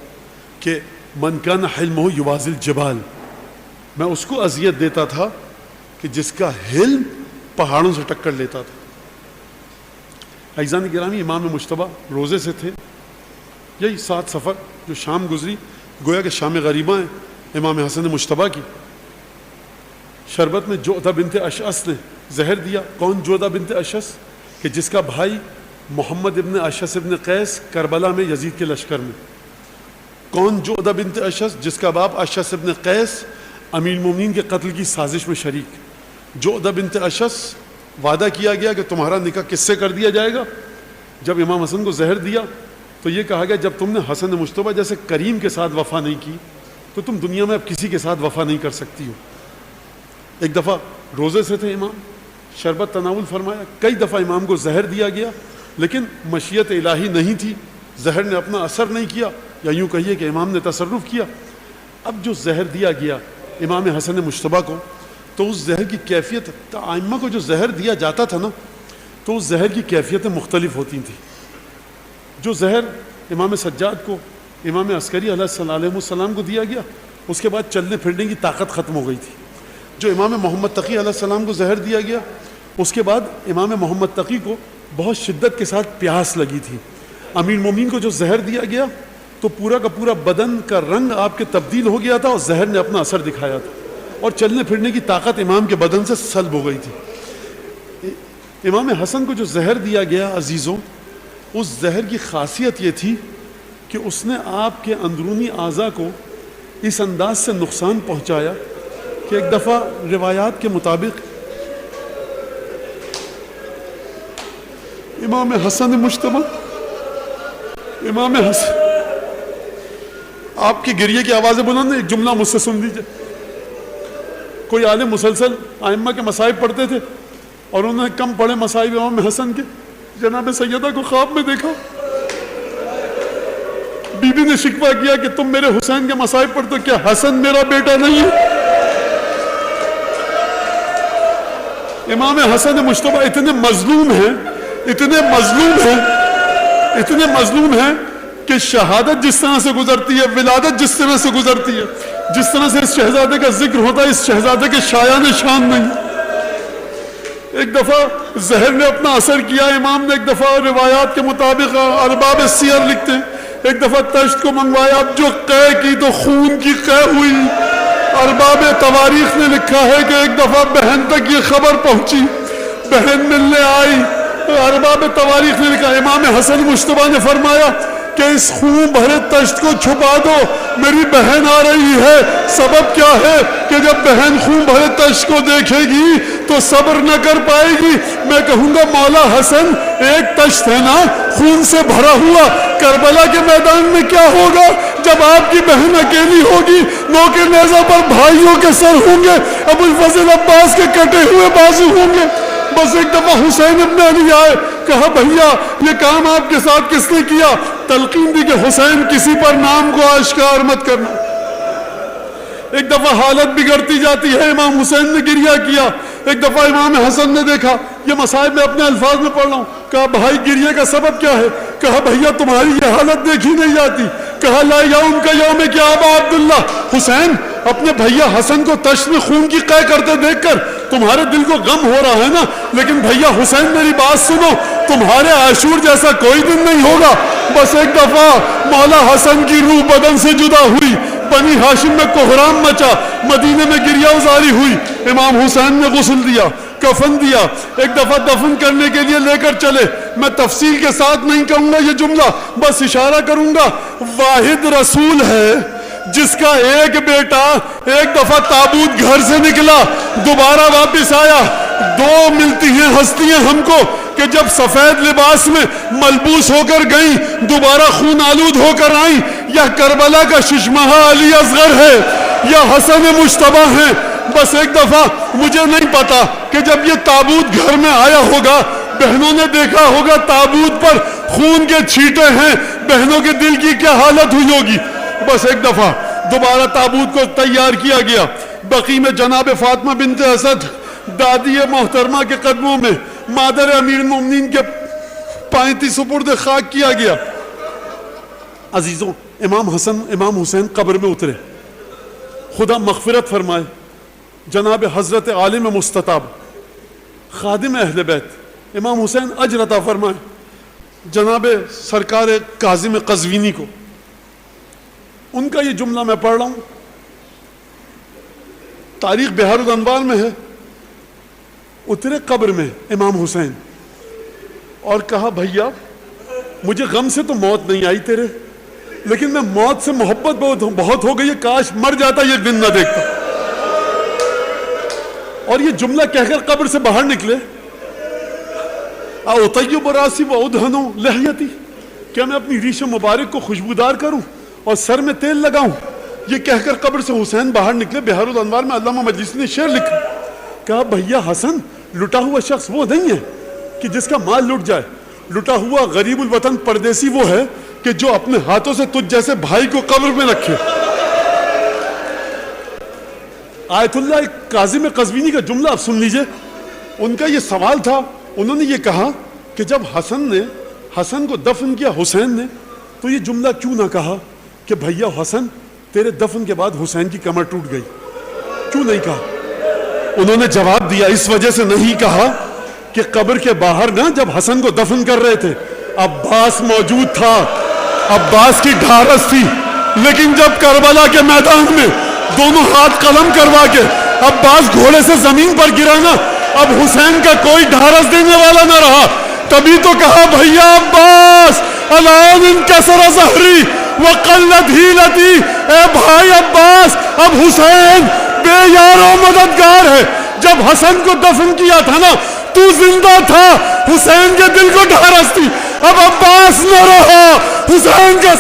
A: کہ من کان حلمہ یوازی الجبال، میں اس کو اذیت دیتا تھا کہ جس کا حلم پہاڑوں سے ٹکر لیتا تھا. عزیزان گرامی، امام مجتبیٰ روزے سے تھے. یہی 7 سفر جو شام گزری، گویا کہ شام غریبہ ہیں امام حسن مجتبیٰ کی. شربت میں جعدہ بنت اشعث نے زہر دیا. کون جعدہ بنت اشعث؟ کہ جس کا بھائی محمد ابن اشعث ابن قیس کربلا میں یزید کے لشکر میں. کون جعدہ بنت اشعث؟ جس کا باپ اشعث ابن قیس امیر المومنین کے قتل کی سازش میں شریک. جعدہ بنت اشعث، وعدہ کیا گیا کہ تمہارا نکاح کس سے کر دیا جائے گا. جب امام حسن کو زہر دیا تو یہ کہا گیا جب تم نے حسن مجتبیٰ جیسے کریم کے ساتھ وفا نہیں کی تو تم دنیا میں اب کسی کے ساتھ وفا نہیں کر سکتی ہو. ایک دفعہ روزے سے تھے امام، شربت تناول فرمایا. کئی دفعہ امام کو زہر دیا گیا لیکن مشیت الہی نہیں تھی، زہر نے اپنا اثر نہیں کیا، یا یوں کہیے کہ امام نے تصرف کیا. اب جو زہر دیا گیا امام حسن مجتبیٰ کو، تو اس زہر کی کیفیت، ائمہ کو جو زہر دیا جاتا تھا نا، تو اس زہر کی کیفیتیں مختلف ہوتی تھیں. جو زہر امام سجاد کو، امام عسکری علیہ السلام کو دیا گیا، اس کے بعد چلنے پھرنے کی طاقت ختم ہو گئی تھی. جو امام محمد تقی علیہ السلام کو زہر دیا گیا، اس کے بعد امام محمد تقی کو بہت شدت کے ساتھ پیاس لگی تھی. امیر المومنین کو جو زہر دیا گیا تو پورا کا پورا بدن کا رنگ آپ کے تبدیل ہو گیا تھا اور زہر نے اپنا اثر دکھایا تھا، اور چلنے پھرنے کی طاقت امام کے بدن سے سلب ہو گئی تھی. امام حسن کو جو زہر دیا گیا عزیزوں، اس زہر کی خاصیت یہ تھی کہ اس نے آپ کے اندرونی اعضاء کو اس انداز سے نقصان پہنچایا کہ ایک دفعہ روایات کے مطابق امام حسن مجتبیٰ، امام حسن، آپ کی گریے کی آوازیں بلند، ایک جملہ مجھ سے سن لیجیے. کوئی عالم مسلسل ائمہ کے مصائب پڑھتے تھے اور انہوں نے کم پڑھے مصائب امام حسن کے. جناب سیدہ کو خواب میں دیکھا، بی بی نے شکوہ کیا کہ تم میرے حسین کے مصائب پر تو کیا حسن میرا بیٹا نہیں ہے؟ امام حسن مجتبی اتنے مظلوم ہیں، اتنے مظلوم ہیں کہ شہادت جس طرح سے گزرتی ہے، ولادت جس طرح سے گزرتی ہے، جس طرح سے اس شہزادے کا ذکر ہوتا ہے، اس شہزادے کے شایان شان نہیں۔ ایک دفعہ زہر نے اپنا اثر کیا، امام نے ایک دفعہ روایات کے مطابق ارباب سیر لکھتے ہیں، ایک دفعہ تشت کو منگوایا، اب جو قے کی تو خون کی قے ہوئی۔ ارباب تواریخ نے لکھا ہے کہ ایک دفعہ بہن تک یہ خبر پہنچی، بہن ملنے آئی، ارباب تواریخ نے لکھا امام حسن مجتبی نے فرمایا کہ اس خون بھرے تشت کو چھپا دو، میری بہن آ رہی ہے۔ سبب کیا ہے کہ جب بہن خون بھرے تشت کو دیکھے گی تو صبر نہ کر پائے گی۔ میں کہوں گا مولا حسن ایک تشت ہے نا خون سے بھرا ہوا، کربلا کے میدان میں کیا ہوگا جب آپ کی بہن اکیلی ہوگی؟ نوکے نیزہ پر بھائیوں کے سر ہوں گے، ابو الفضل عباس کے کٹے ہوئے بازو ہوں گے۔ بس ایک دفعہ حسین ابن علی آئے، کہا بھیا یہ کام آپ کے ساتھ کس نے کیا؟ تلقین دی کہ حسین کسی پر نام کو آشکار مت کرنا۔ ایک دفعہ حالت بگڑتی جاتی ہے، امام حسین نے گریہ کیا۔ ایک دفعہ امام حسن نے دیکھا، یہ مصائب میں اپنے الفاظ میں پڑھ رہا ہوں، کہا بھائی گریہ کا سبب کیا ہے؟ کہا بھیا تمہاری یہ حالت دیکھی نہیں جاتی۔ کہا لا یوم کا یوم کیا ابا عبداللہ، حسین اپنے بھیا حسن کو تشت میں خون کی قے کرتے دیکھ کر تمہارے دل کو غم ہو رہا ہے نا، لیکن بھیا حسین میری بات سنو، تمہارے عاشور جیسا کوئی دن نہیں ہوگا۔ بس ایک دفعہ مولا حسن کی روح بدن سے جدا ہوئی، بنی ہاشم میں کوہرام مچا، مدینے میں گریہ ازاری ہوئی۔ امام حسین نے غسل دیا، کفن دیا، ایک دفعہ دفن کرنے کے لیے لے کر چلے۔ میں تفصیل کے ساتھ نہیں کہوں گا یہ جملہ، بس اشارہ کروں گا، واحد رسول ہے جس کا ایک بیٹا ایک دفعہ تابوت گھر سے نکلا دوبارہ واپس آیا۔ دو ملتی ہیں ہستیاں ہم کو کہ جب سفید لباس میں ملبوس ہو کر گئیں دوبارہ خون آلود ہو کر آئیں، یا کربلا کا ششمہا علی اصغر ہے یا حسن مجتبی ہیں۔ بس ایک دفعہ مجھے نہیں پتا کہ جب یہ تابوت گھر میں آیا ہوگا بہنوں نے دیکھا ہوگا تابوت پر خون کے چھینٹے ہیں، بہنوں کے دل کی کیا حالت ہوئی ہوگی۔ بس ایک دفعہ دوبارہ تابوت کو تیار کیا گیا، بقی میں جناب فاطمہ بنت اسد دادی محترمہ کے قدموں میں مادر امیر المومنین کے پائیں سپرد خاک کیا گیا۔ عزیزوں امام حسین قبر میں اترے، خدا مغفرت فرمائے، جناب حضرت عالم مستطاب خادم اہل بیت امام حسین اجر عطا فرمائے، جناب سرکار کاظم قزوینی کو۔ ان کا یہ جملہ میں پڑھ رہا ہوں، تاریخ بحار الانوار میں ہے۔ اترے قبر میں امام حسین اور کہا بھیا مجھے غم سے تو موت نہیں آئی تیرے، لیکن میں موت سے محبت بہت ہو گئی ہے، کاش مر جاتا یہ دن نہ دیکھتا۔ اور یہ جملہ کہہ کر قبر سے باہر نکلے، اطیب راسی وادہن لحیتی، کیا میں اپنی ریش مبارک کو خوشبودار کروں اور سر میں تیل لگاؤں؟ یہ کہہ کر قبر سے حسین باہر نکلے۔ بحار الانوار میں علامہ مجلسی نے شعر لکھا، کہا بھیا حسن لٹا ہوا شخص وہ نہیں ہے کہ جس کا مال لٹ جائے، لٹا ہوا غریب الوطن پردیسی وہ ہے کہ جو اپنے ہاتھوں سے تجھ جیسے بھائی کو قبر میں رکھے۔ آیت اللہ کاظم قزوینی کا جملہ آپ سن لیجئے، ان کا یہ سوال تھا، انہوں نے یہ کہا کہ جب حسن کو دفن کیا حسین نے تو یہ جملہ کیوں نہ کہا کہ بھیا حسن تیرے دفن کے بعد حسین کی کمر ٹوٹ گئی، کیوں نہیں کہا؟ انہوں نے جواب دیا اس وجہ سے نہیں کہا کہ قبر کے باہر نا جب حسن کو دفن کر رہے تھے عباس موجود تھا، عباس کی ڈھارس تھی، لیکن جب کربلا کے میدان میں دونوں ہاتھ قلم کروا کے عباس گھوڑے سے زمین پر گرانا، اب حسین کا کوئی ڈھارس دینے والا نہ رہا، تبھی تو کہا بھیا عباس الان انکسر ظہری وقلت ہیلتی، اے بھائی عباس اب حسین بے یار و مددگار ہے۔ جب حسن کو دفن کیا تھا نا تو زندہ تھا، حسین کے دل کو ڈھارس تھی، اب عباس نہ رہا، حسین کا